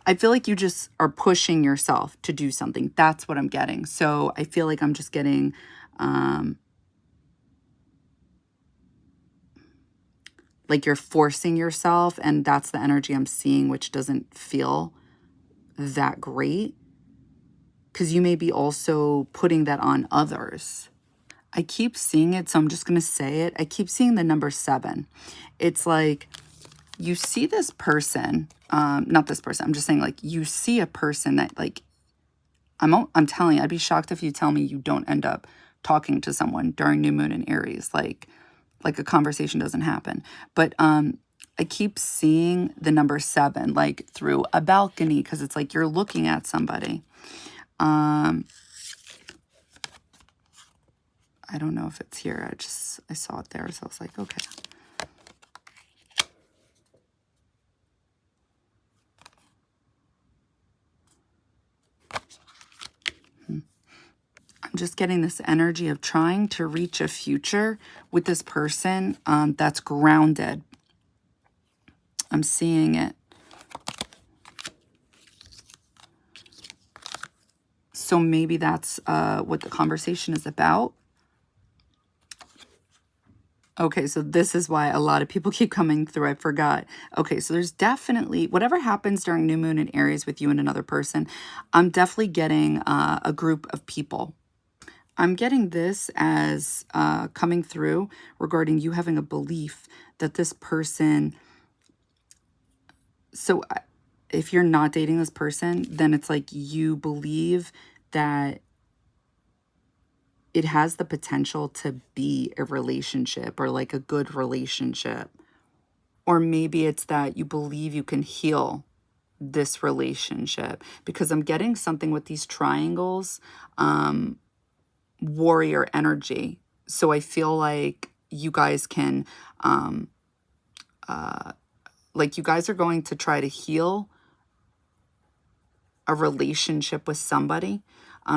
I feel like you just are pushing yourself to do something. That's what I'm getting. So I feel like I'm just getting, like you're forcing yourself, and that's the energy I'm seeing, which doesn't feel that great, because you may be also putting that on others. I keep seeing it, so I'm just going to say it. I keep seeing the number 7. It's like you see this person, not this person, I'm just saying like you see a person that like, I'm telling you, I'd be shocked if you tell me you don't end up talking to someone during new moon in Aries. Like like a conversation doesn't happen. But I keep seeing the number 7, like through a balcony, because it's like you're looking at somebody. I don't know if it's here. I saw it there, so I was like, okay. I'm just getting this energy of trying to reach a future with this person that's grounded. I'm seeing it. So maybe that's what the conversation is about. Okay, so this is why a lot of people keep coming through. I forgot. Okay, so there's definitely, whatever happens during new moon in Aries with you and another person, I'm definitely getting a group of people. I'm getting this as coming through regarding you having a belief that this person, so if you're not dating this person, then it's like you believe that it has the potential to be a relationship or like a good relationship. Or maybe it's that you believe you can heal this relationship, because I'm getting something with these triangles, warrior energy. So I feel like you guys can, like you guys are going to try to heal a relationship with somebody,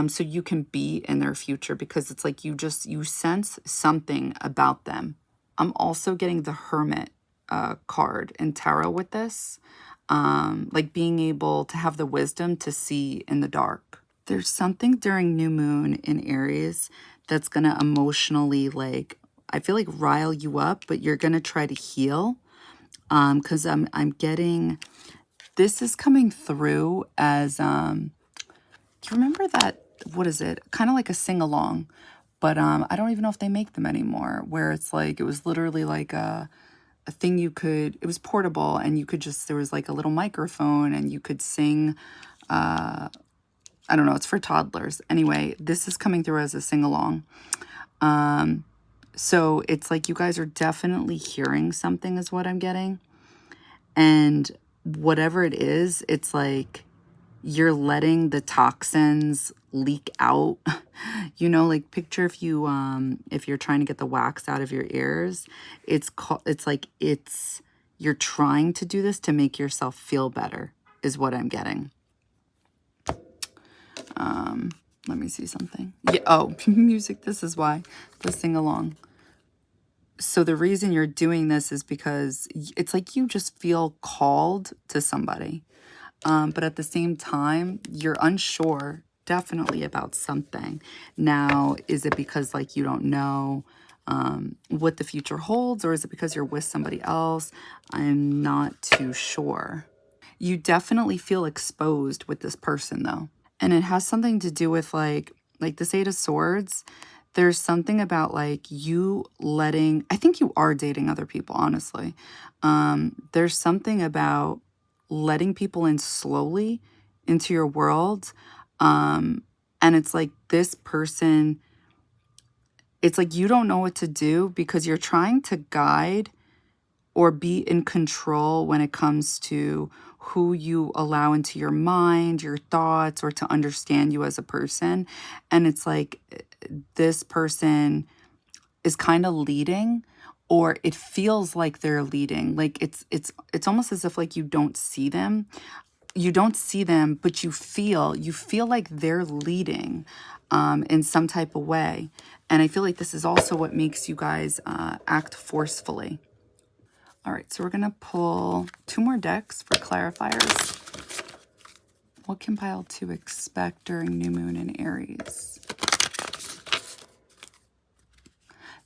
so you can be in their future, because it's like you sense something about them. I'm also getting the Hermit card in tarot with this, like being able to have the wisdom to see in the dark. There's something during new moon in Aries that's going to emotionally, like, I feel like rile you up, but you're going to try to heal, because I'm getting, this is coming through as, do you remember that, what is it? Kind of like a sing-along, but I don't even know if they make them anymore, where it's like, it was literally like a thing you could, it was portable, and you could just, there was like a little microphone and you could sing, I don't know, it's for toddlers. Anyway, this is coming through as a sing-along. So it's like you guys are definitely hearing something is what I'm getting. And whatever it is, it's like you're letting the toxins leak out. You know, like picture if you're trying to get the wax out of your ears, you're trying to do this to make yourself feel better is what I'm getting. Let me see something. Yeah, oh, music, this is why. The sing along. So the reason you're doing this is because it's like you just feel called to somebody. But at the same time, you're unsure definitely about something. Now, is it because like you don't know what the future holds, or is it because you're with somebody else? I'm not too sure. You definitely feel exposed with this person though. And it has something to do with like this 8 of Swords. There's something about like you letting, I think you are dating other people, honestly. There's something about letting people in slowly into your world. And it's like this person, it's like you don't know what to do because you're trying to guide or be in control when it comes to who you allow into your mind, your thoughts, or to understand you as a person. And it's like this person is kind of leading, or it feels like they're leading. Like it's almost as if like you don't see them. You don't see them, but you feel like they're leading in some type of way. And I feel like this is also what makes you guys act forcefully. All right, so we're going to pull 2 more decks for clarifiers. What can pile to expect during new moon in Aries?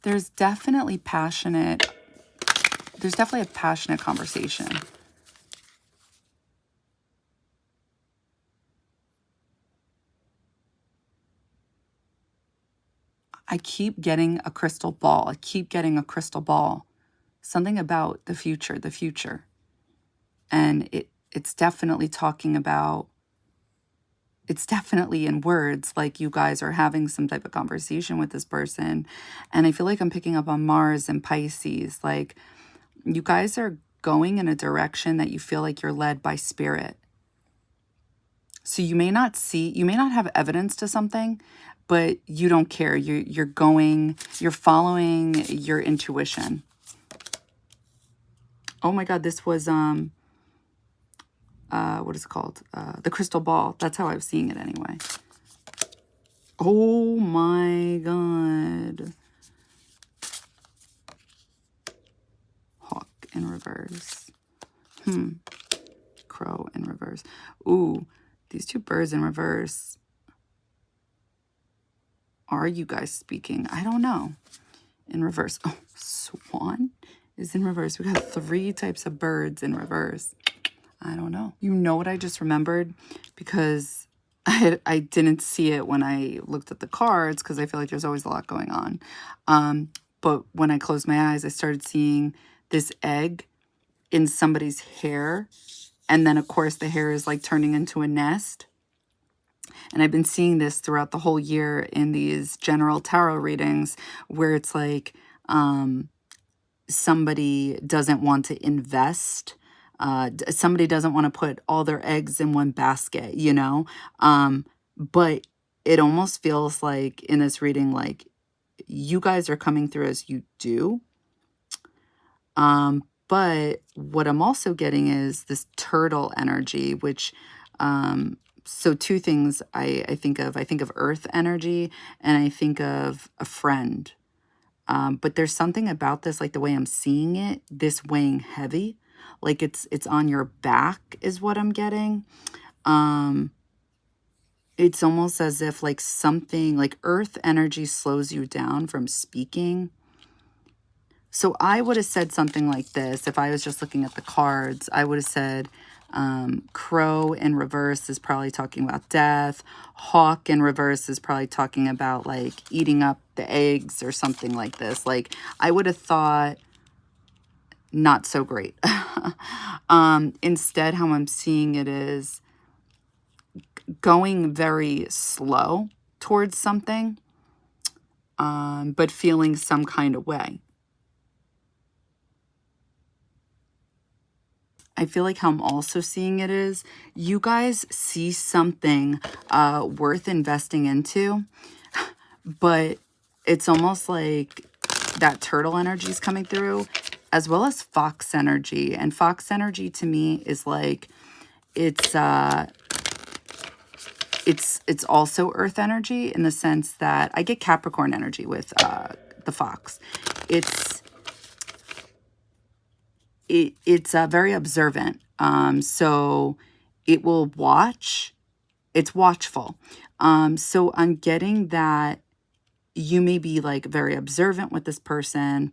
There's definitely a passionate conversation. I keep getting a crystal ball. Something about the future. And it's definitely talking about it's definitely in words, like you guys are having some type of conversation with this person. And I feel like I'm picking up on Mars and Pisces. Like you guys are going in a direction that you feel like you're led by spirit. So you may not have evidence to something, but you don't care. You're following your intuition. Oh my God, this was what is it called? The crystal ball. That's how I was seeing it anyway. Oh my God. Hawk in reverse. Crow in reverse. Ooh, these two birds in reverse. Are you guys speaking? I don't know. In reverse. Oh, swan is in reverse. We got 3 types of birds in reverse. I don't know. You know what I just remembered? Because I didn't see it when I looked at the cards because I feel like there's always a lot going on. But when I closed my eyes, I started seeing this egg in somebody's hair. And then, of course, the hair is like turning into a nest. And I've been seeing this throughout the whole year in these general tarot readings where it's like somebody doesn't want to invest. Somebody doesn't want to put all their eggs in one basket, you know? But it almost feels like in this reading, like you guys are coming through as you do. But what I'm also getting is this turtle energy, which, so 2 things I think of. I think of earth energy and I think of a friend. But there's something about this, like the way I'm seeing it, this weighing heavy, like it's on your back is what I'm getting. It's almost as if like something like earth energy slows you down from speaking. So I would have said something like this. If I was just looking at the cards, I would have said, crow in reverse is probably talking about death. Hawk in reverse is probably talking about like eating up the eggs or something like this. Like I would have thought not so great. Instead, how I'm seeing it is going very slow towards something, but feeling some kind of way. I feel like how I'm also seeing it is you guys see something worth investing into, but it's almost like that turtle energy is coming through as well as fox energy. And fox energy to me is like it's also earth energy in the sense that I get Capricorn energy with the fox. It's very observant. So it will watch. It's watchful. So I'm getting that you may be like very observant with this person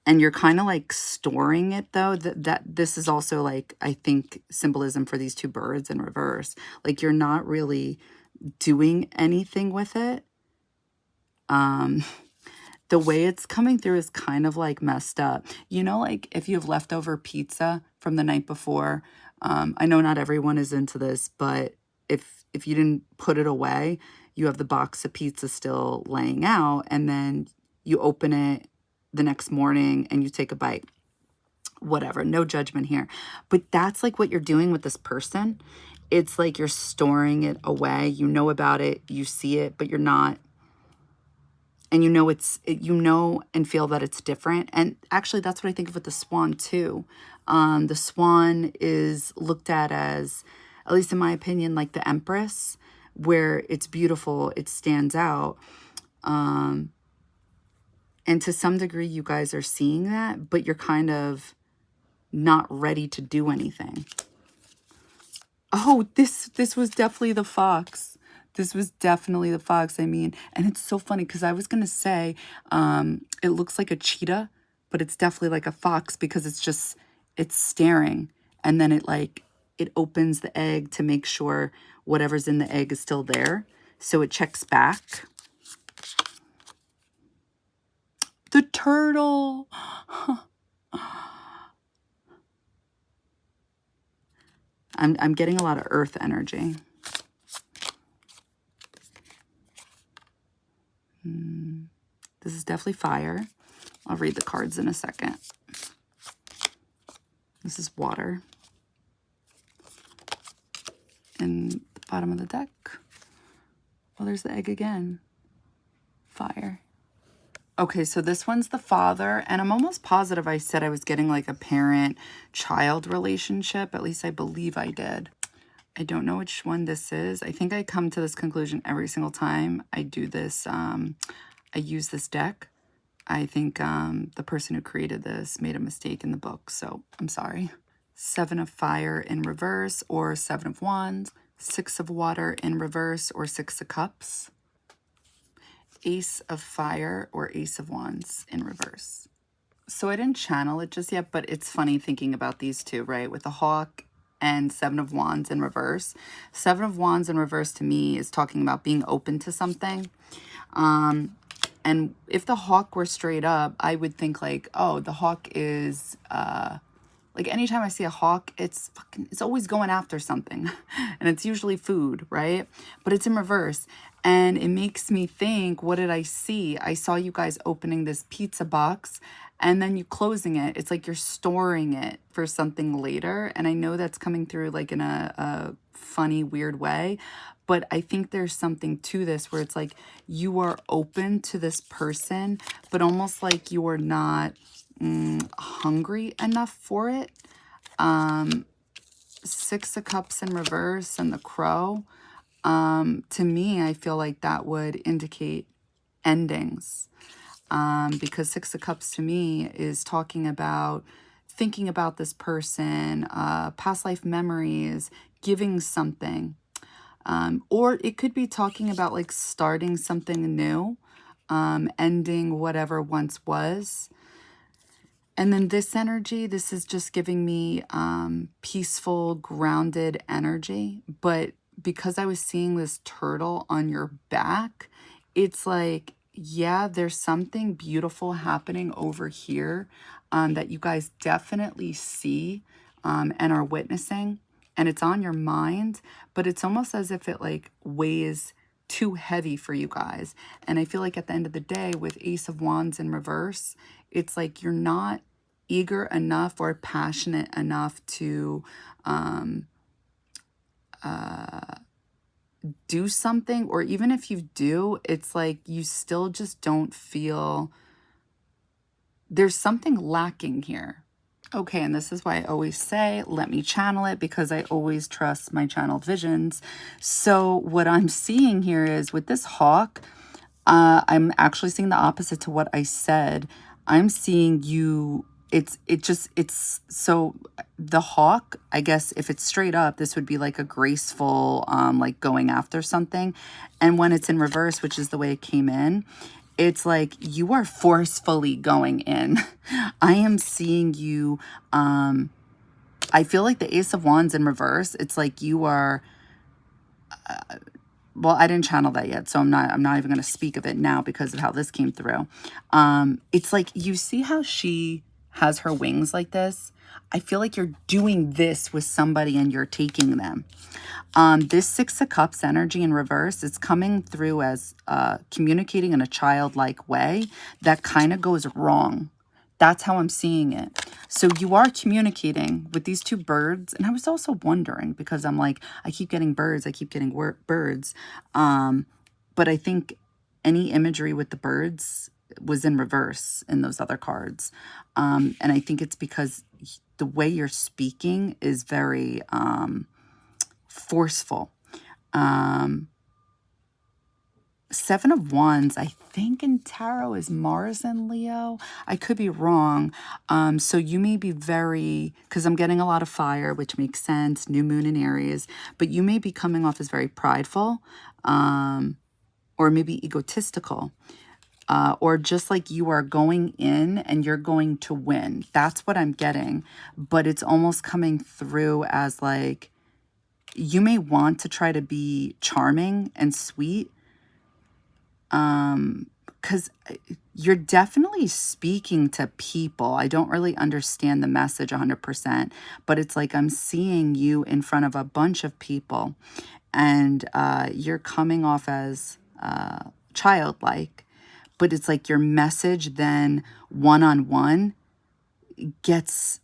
and you're kind of like storing it though. That this is also like, I think symbolism for these 2 birds in reverse. Like you're not really doing anything with it. The way it's coming through is kind of like messed up. You know, like if you have leftover pizza from the night before, I know not everyone is into this, but if you didn't put it away, you have the box of pizza still laying out and then you open it the next morning and you take a bite. Whatever, no judgment here. But that's like what you're doing with this person. It's like you're storing it away. You know about it, you see it, but you're not. And you know you know and feel that it's different. And actually, that's what I think of with the swan too. The swan is looked at as, at least in my opinion, like the empress, where it's beautiful, it stands out. And to some degree, you guys are seeing that, but you're kind of not ready to do anything. Oh, this was definitely the fox. This was definitely the fox, I mean. And it's so funny because I was going to say it looks like a cheetah, but it's definitely like a fox because it's staring. And then it opens the egg to make sure whatever's in the egg is still there. So it checks back. The turtle. I'm getting a lot of earth energy. This is definitely fire. I'll read the cards in a second. This is water. And the bottom of the deck. Well, there's the egg again. Fire. Okay, so this one's the father, and I'm almost positive I said I was getting like a parent-child relationship. At least I believe I did. I don't know which one this is. I think I come to this conclusion every single time I do this. I use this deck. I think the person who created this made a mistake in the book, so I'm sorry. 7 of fire in reverse or 7 of wands. 6 of water in reverse or 6 of cups. Ace of fire or ace of wands in reverse. So I didn't channel it just yet, but it's funny thinking about these two, right? With the hawk and 7 of wands in reverse. 7 of wands in reverse to me is talking about being open to something. And if the hawk were straight up, I would think like, oh, the hawk is, like anytime I see a hawk, it's always going after something. And it's usually food, right? But it's in reverse. And it makes me think, what did I see? I saw you guys opening this pizza box and then you closing it. It's like you're storing it for something later. And I know that's coming through like in a funny, weird way. But I think there's something to this where it's like you are open to this person, but almost like you are not hungry enough for it. 6 of cups in reverse and the crow. To me, I feel like that would indicate endings. Because 6 of cups to me is talking about thinking about this person, past life memories, giving something. Or it could be talking about like starting something new, ending whatever once was. And then this energy, this is just giving me peaceful, grounded energy. But because I was seeing this turtle on your back, it's like, yeah, there's something beautiful happening over here that you guys definitely see and are witnessing. And it's on your mind, but it's almost as if it like weighs too heavy for you guys. And I feel like at the end of the day, with Ace of Wands in reverse, it's like you're not eager enough or passionate enough to do something, or even if you do, it's like you still just don't feel there's something lacking here. Okay, and this is why I always say, let me channel it, because I always trust my channeled visions. So what I'm seeing here is with this hawk, I'm actually seeing the opposite to what I said. I'm seeing you, it's so the hawk, I guess if it's straight up, this would be like a graceful, like going after something. And when it's in reverse, which is the way it came in, it's like you are forcefully going in. I am seeing you, I feel like the Ace of Wands in reverse, it's like you are, well, I didn't channel that yet, so I'm not even going to speak of it now because of how this came through. It's like, you see how she has her wings like this? I feel like you're doing this with somebody and you're taking them. This 6 of Cups energy in reverse is coming through as communicating in a childlike way that kind of goes wrong. That's how I'm seeing it. So you are communicating with these two birds. And I was also wondering, because I'm like, I keep getting birds. I keep getting birds. But I think any imagery with the birds was in reverse in those other cards. And I think it's because the way you're speaking is very forceful. 7 of Wands, I think in tarot is Mars and Leo. I could be wrong. So you may be very, because I'm getting a lot of fire, which makes sense, new moon in Aries, but you may be coming off as very prideful, or maybe egotistical, or just like you are going in and you're going to win. That's what I'm getting. But it's almost coming through as like, you may want to try to be charming and sweet, because you're definitely speaking to people. I don't really understand the message 100%, but it's like I'm seeing you in front of a bunch of people, and you're coming off as childlike, but it's like your message then one-on-one gets,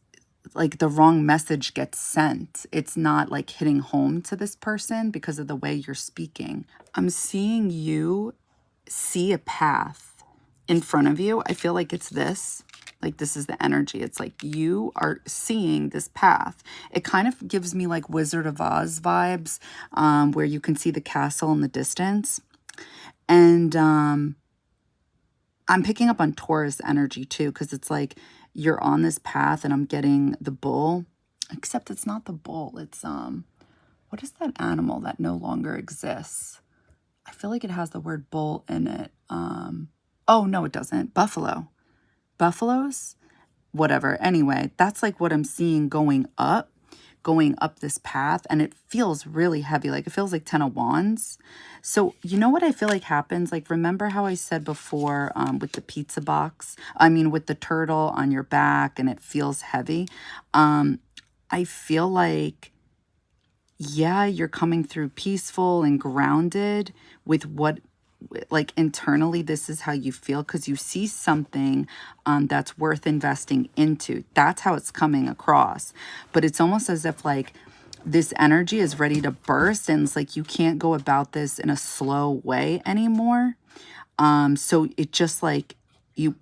like, the wrong message gets sent. It's not like hitting home to this person because of the way you're speaking. I'm seeing you see a path in front of you. I feel like it's this. Like, this is the energy. It's like you are seeing this path. It kind of gives me like Wizard of Oz vibes, where you can see the castle in the distance. And I'm picking up on Taurus energy too, because it's like you're on this path and I'm getting the bull, except it's not the bull. It's, what is that animal that no longer exists? I feel like it has the word bull in it. Oh, no, it doesn't. Buffalo. Buffaloes? Whatever. Anyway, that's like what I'm seeing going up this path, and it feels really heavy. Like, it feels like 10 of Wands. So you know what I feel like happens? Like, remember how I said before, with the pizza box, with the turtle on your back, and it feels heavy. I feel like, yeah, you're coming through peaceful and grounded with what, like, internally, this is how you feel, because you see something that's worth investing into. That's how it's coming across. But it's almost as if, like, this energy is ready to burst, and it's like you can't go about this in a slow way anymore. So it just, like, you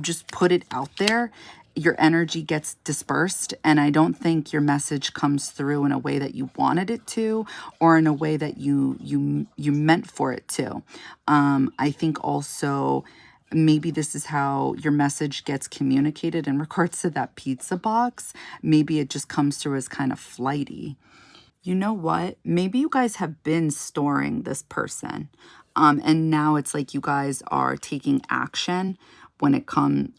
just put it out there. Your energy gets dispersed, and I don't think your message comes through in a way that you wanted it to, or in a way that you meant for it to. I think also maybe this is how your message gets communicated in regards to that pizza box. Maybe it just comes through as kind of flighty. You know what? Maybe you guys have been storing this person. And now it's like you guys are taking action when it comes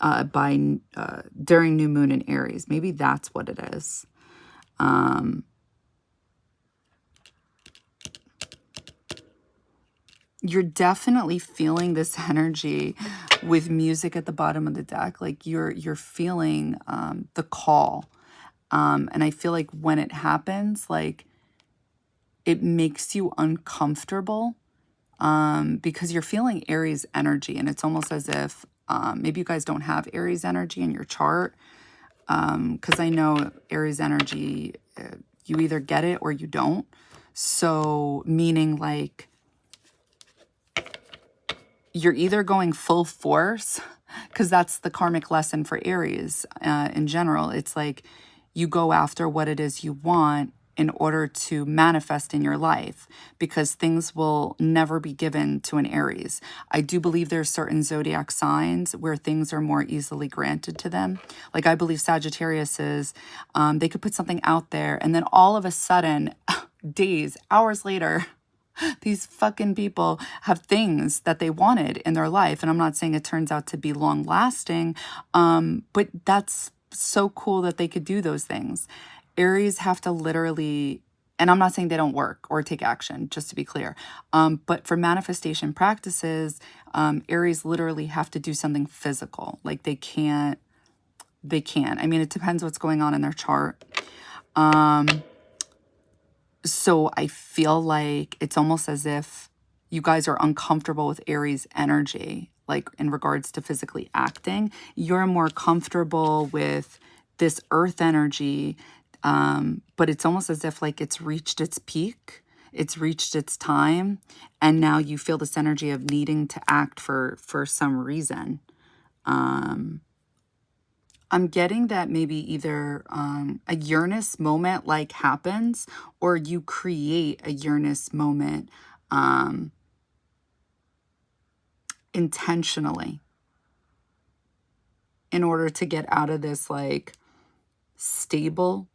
during new moon in Aries. Maybe that's what it is. You're definitely feeling this energy with music at the bottom of the deck. Like, you're feeling the call. And I feel like when it happens, like, it makes you uncomfortable, because you're feeling Aries energy, and it's almost as if maybe you guys don't have Aries energy in your chart, because I know Aries energy, you either get it or you don't. So meaning, like, you're either going full force, because that's the karmic lesson for Aries in general. It's like you go after what it is you want in order to manifest in your life, because things will never be given to an Aries. I do believe there's certain zodiac signs where things are more easily granted to them. Like, I believe Sagittarius is, they could put something out there, and then all of a sudden, days, hours later, these fucking people have things that they wanted in their life. And I'm not saying it turns out to be long lasting, but that's so cool that they could do those things. Aries have to literally, and I'm not saying they don't work or take action, just to be clear. But for manifestation practices, Aries literally have to do something physical. Like, they can't. It depends what's going on in their chart. So I feel like it's almost as if you guys are uncomfortable with Aries energy, like, in regards to physically acting. You're more comfortable with this earth energy, but it's almost as if, like, it's reached its peak, it's reached its time, and now you feel this energy of needing to act for some reason. I'm getting that maybe either a Uranus moment, like, happens, or you create a Uranus moment intentionally in order to get out of this, like, stable,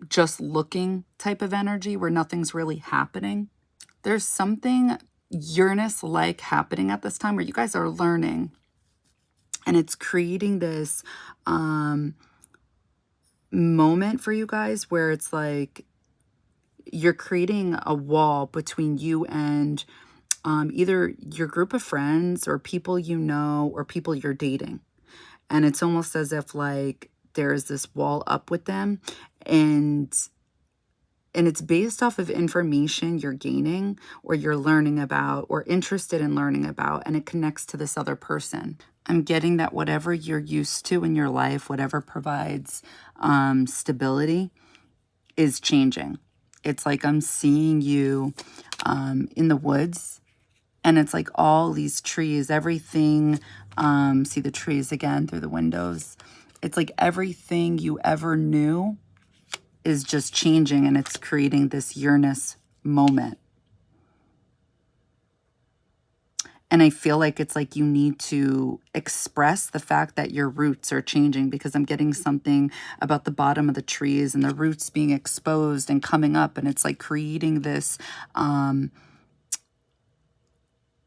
just looking type of energy where nothing's really happening. There's something Uranus-like happening at this time where you guys are learning. And it's creating this moment for you guys where it's like you're creating a wall between you and either your group of friends or people you know or people you're dating. And it's almost as if, like, there's this wall up with them, and And it's based off of information you're gaining or you're learning about or interested in learning about, and it connects to this other person. I'm getting that whatever you're used to in your life, whatever provides stability, is changing. It's like I'm seeing you in the woods, and it's like all these trees, everything, see the trees again through the windows. It's like everything you ever knew is just changing, and it's creating this Uranus moment. And I feel like it's like you need to express the fact that your roots are changing, because I'm getting something about the bottom of the trees and the roots being exposed and coming up. And it's like creating this,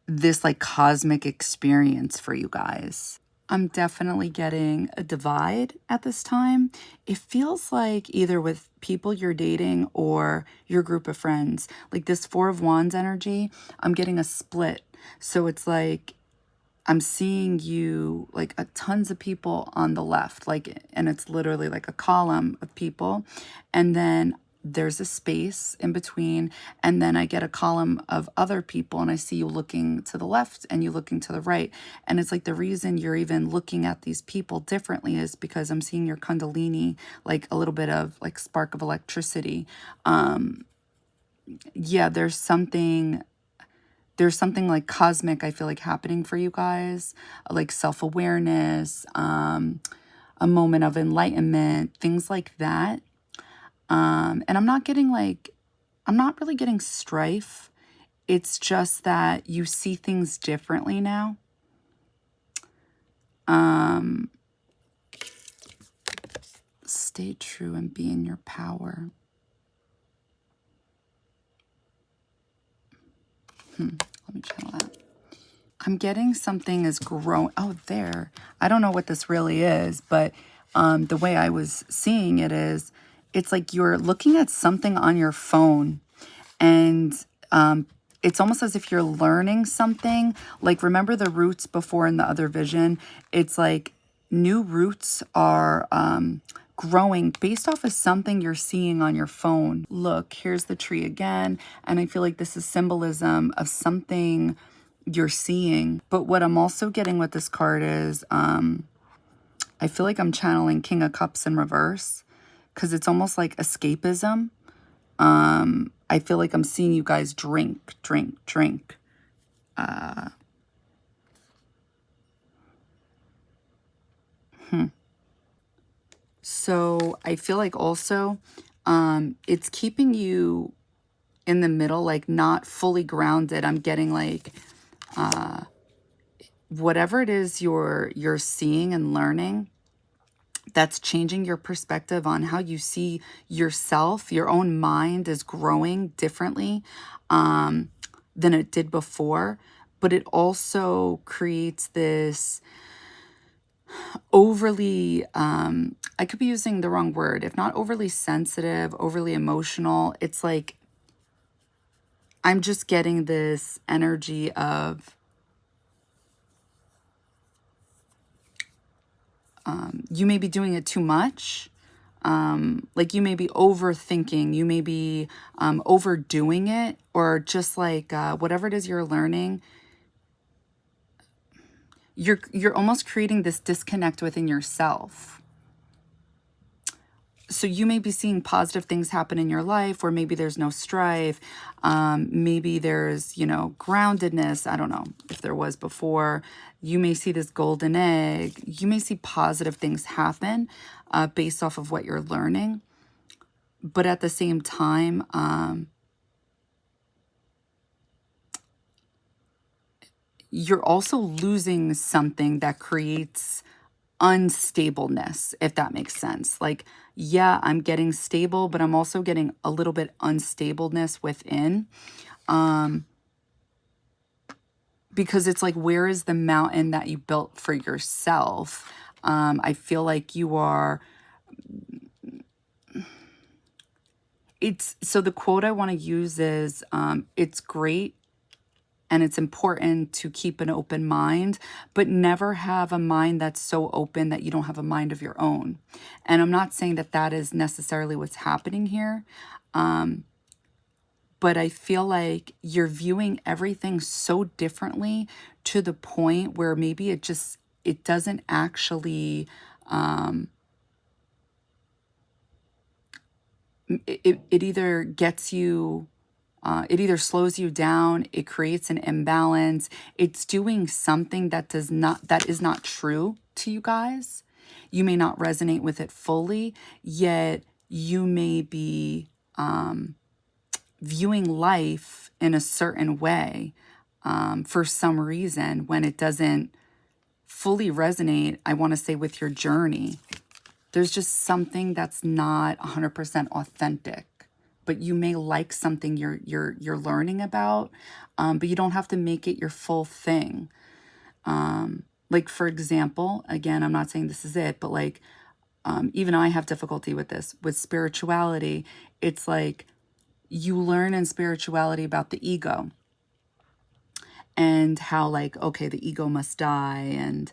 this like cosmic experience for you guys. I'm definitely getting a divide at this time. It feels like either with people you're dating or your group of friends, like this Four of Wands energy, I'm getting a split. So it's like I'm seeing you like tons of people on the left, like, and it's literally like a column of people. And then there's a space in between, and then I get a column of other people, and I see you looking to the left and you looking to the right. And it's like the reason you're even looking at these people differently is because I'm seeing your kundalini, like a little bit of like spark of electricity. Yeah, there's something like cosmic, I feel like, happening for you guys, like self-awareness, a moment of enlightenment, things like that. And I'm not really getting strife. It's just that you see things differently now. Stay true and be in your power. Let me channel that. I'm getting something is growing. Oh, there. I don't know what this really is, but the way I was seeing it is, it's like you're looking at something on your phone, and it's almost as if you're learning something. Like, remember the roots before in the other vision? It's like new roots are growing based off of something you're seeing on your phone. Look, here's the tree again. And I feel like this is symbolism of something you're seeing. But what I'm also getting with this card is I feel like I'm channeling King of Cups in reverse, because it's almost like escapism. I feel like I'm seeing you guys drink. So I feel like also it's keeping you in the middle, like not fully grounded. I'm getting like whatever it is you're seeing and learning, that's changing your perspective on how you see yourself. Your own mind is growing differently than it did before. But it also creates this overly, I could be using the wrong word, if not overly sensitive, overly emotional. It's like I'm just getting this energy of you may be doing it too much. Like you may be overthinking, you may be overdoing it, or just like whatever it is you're learning, you're almost creating this disconnect within yourself. So you may be seeing positive things happen in your life, or maybe there's no strife. Maybe there's, groundedness. I don't know if there was before. You may see this golden egg. You may see positive things happen based off of what you're learning. But at the same time, you're also losing something that creates unstableness, if that makes sense. Like, yeah, I'm getting stable, but I'm also getting a little bit unstableness within. Because it's like, where is the mountain that you built for yourself? I feel like you are... So the quote I want to use is, it's great and it's important to keep an open mind, but never have a mind that's so open that you don't have a mind of your own. And I'm not saying that that is necessarily what's happening here. But I feel like you're viewing everything so differently to the point where maybe it doesn't actually, it either gets you, it either slows you down, it creates an imbalance, it's doing something that is not true to you guys. You may not resonate with it fully, yet you may be viewing life in a certain way for some reason when it doesn't fully resonate, I want to say, with your journey. There's just something that's not 100% authentic, but you may like something you're learning about, but you don't have to make it your full thing. Like, for example, again, I'm not saying this is it, but like, even I have difficulty with this. With spirituality, it's like you learn in spirituality about the ego and how, like, okay, the ego must die, and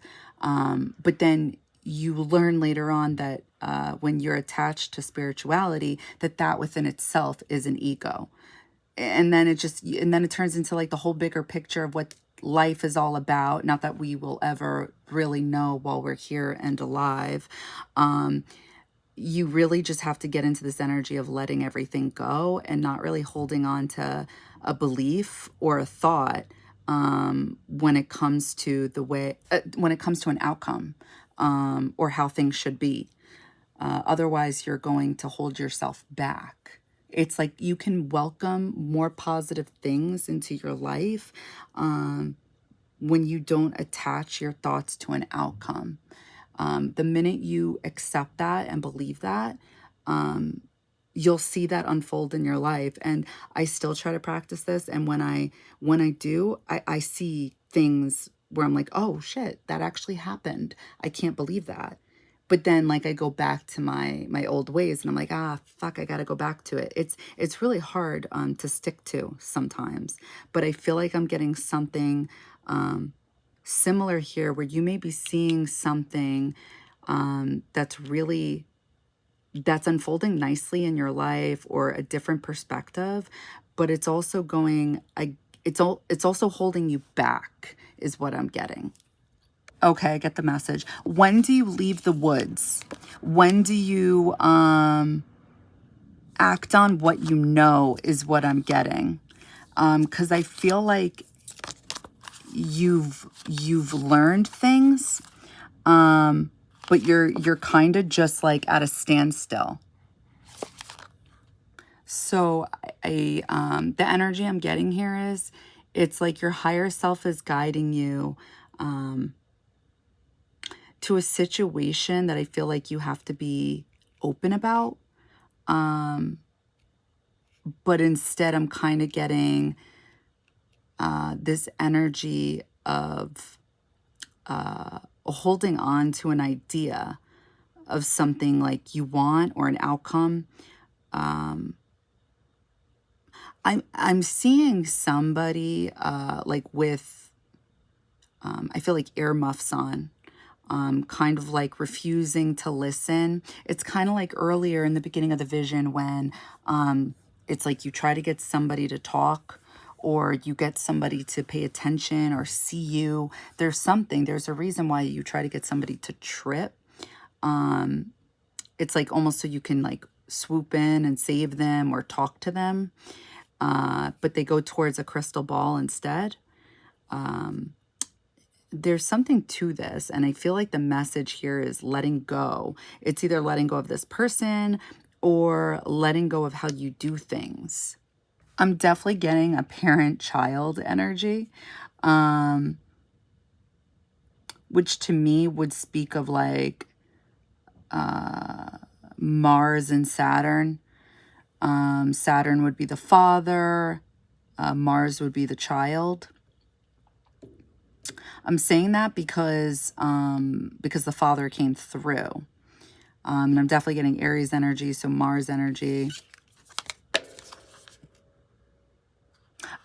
but then you learn later on that when you're attached to spirituality, that within itself is an ego. And then it turns into like the whole bigger picture of what life is all about. Not that we will ever really know while we're here and alive. You really just have to get into this energy of letting everything go and not really holding on to a belief or a thought when it comes to when it comes to an outcome or how things should be. Otherwise, you're going to hold yourself back. It's like you can welcome more positive things into your life when you don't attach your thoughts to an outcome. The minute you accept that and believe that, you'll see that unfold in your life. And I still try to practice this. And when I do, I see things where I'm like, oh shit, that actually happened. I can't believe that. But then like I go back to my old ways and I'm like, ah, fuck, I got to go back to it. It's really hard to stick to sometimes. But I feel like I'm getting something similar here, where you may be seeing something that's unfolding nicely in your life, or a different perspective, but it's also it's also holding you back, is what I'm getting. Okay, I get the message. When do you leave the woods? When do you act on what you know, is what I'm getting. Because I feel like you've learned things, but you're kind of just like at a standstill. So the energy I'm getting here is, it's like your higher self is guiding you to a situation that I feel like you have to be open about. But instead I'm kind of getting this energy of holding on to an idea of something like you want, or an outcome. I'm seeing somebody like with I feel like earmuffs on, kind of like refusing to listen. It's kind of like earlier in the beginning of the vision when it's like you try to get somebody to talk, or you get somebody to pay attention or see you. There's a reason why you try to get somebody to trip. It's like almost so you can like swoop in and save them or talk to them. But they go towards a crystal ball instead. There's something to this, and I feel like the message here is letting go. It's either letting go of this person or letting go of how you do things. I'm definitely getting a parent-child energy, which to me would speak of like Mars and Saturn. Saturn would be the father, Mars would be the child. I'm saying that because the father came through. And I'm definitely getting Aries energy, so Mars energy.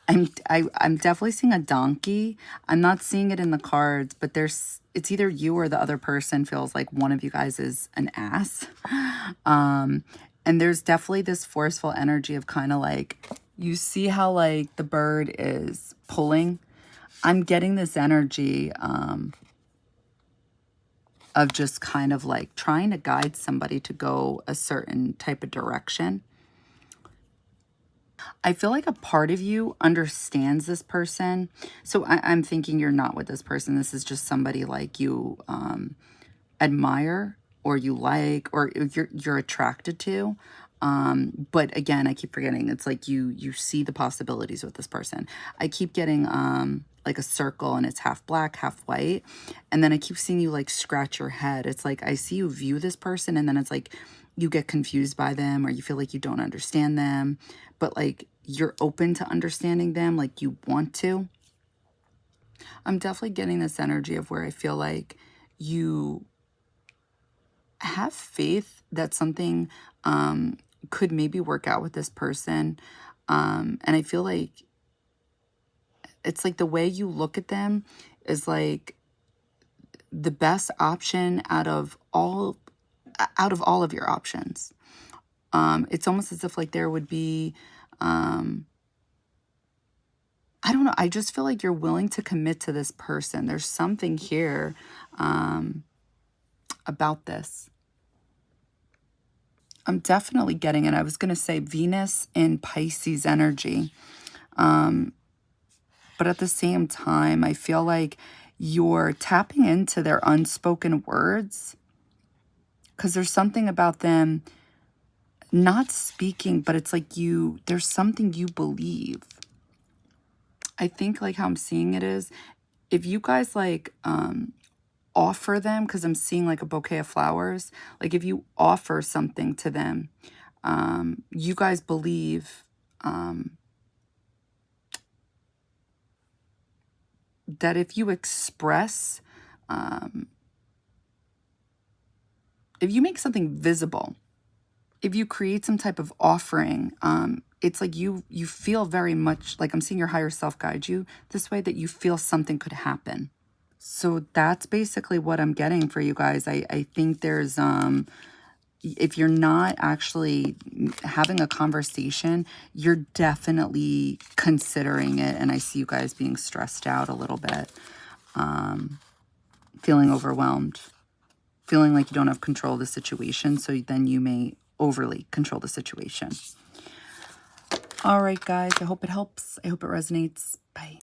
I'm definitely seeing a donkey. I'm not seeing it in the cards, but it's either you or the other person feels like one of you guys is an ass. And there's definitely this forceful energy of kind of like, you see how like the bird is pulling. I'm getting this energy of just kind of like trying to guide somebody to go a certain type of direction. I feel like a part of you understands this person. So I'm thinking you're not with this person. This is just somebody like you admire or you like or you're attracted to. But again, I keep forgetting, it's like you see the possibilities with this person. I keep getting like a circle and it's half black, half white. And then I keep seeing you like scratch your head. It's like I see you view this person and then it's like you get confused by them or you feel like you don't understand them, but like you're open to understanding them, like you want to. I'm definitely getting this energy of where I feel like you have faith that something could maybe work out with this person. And I feel like it's like the way you look at them is like the best option out of all of your options. It's almost as if like there would be, I don't know. I just feel like you're willing to commit to this person. There's something here about this. I'm definitely getting it. I was going to say Venus in Pisces energy. But at the same time, I feel like you're tapping into their unspoken words because there's something about them not speaking, but it's like there's something you believe. I think like how I'm seeing it is if you guys like offer them, because I'm seeing like a bouquet of flowers, like if you offer something to them, you guys believe that if you express, if you make something visible, if you create some type of offering, it's like you feel very much like I'm seeing your higher self guide you this way, that you feel something could happen. So that's basically what I'm getting for you guys. I think there's, if you're not actually having a conversation, you're definitely considering it. And I see you guys being stressed out a little bit, feeling overwhelmed, feeling like you don't have control of the situation. So then you may overly control the situation. All right, guys, I hope it helps. I hope it resonates. Bye.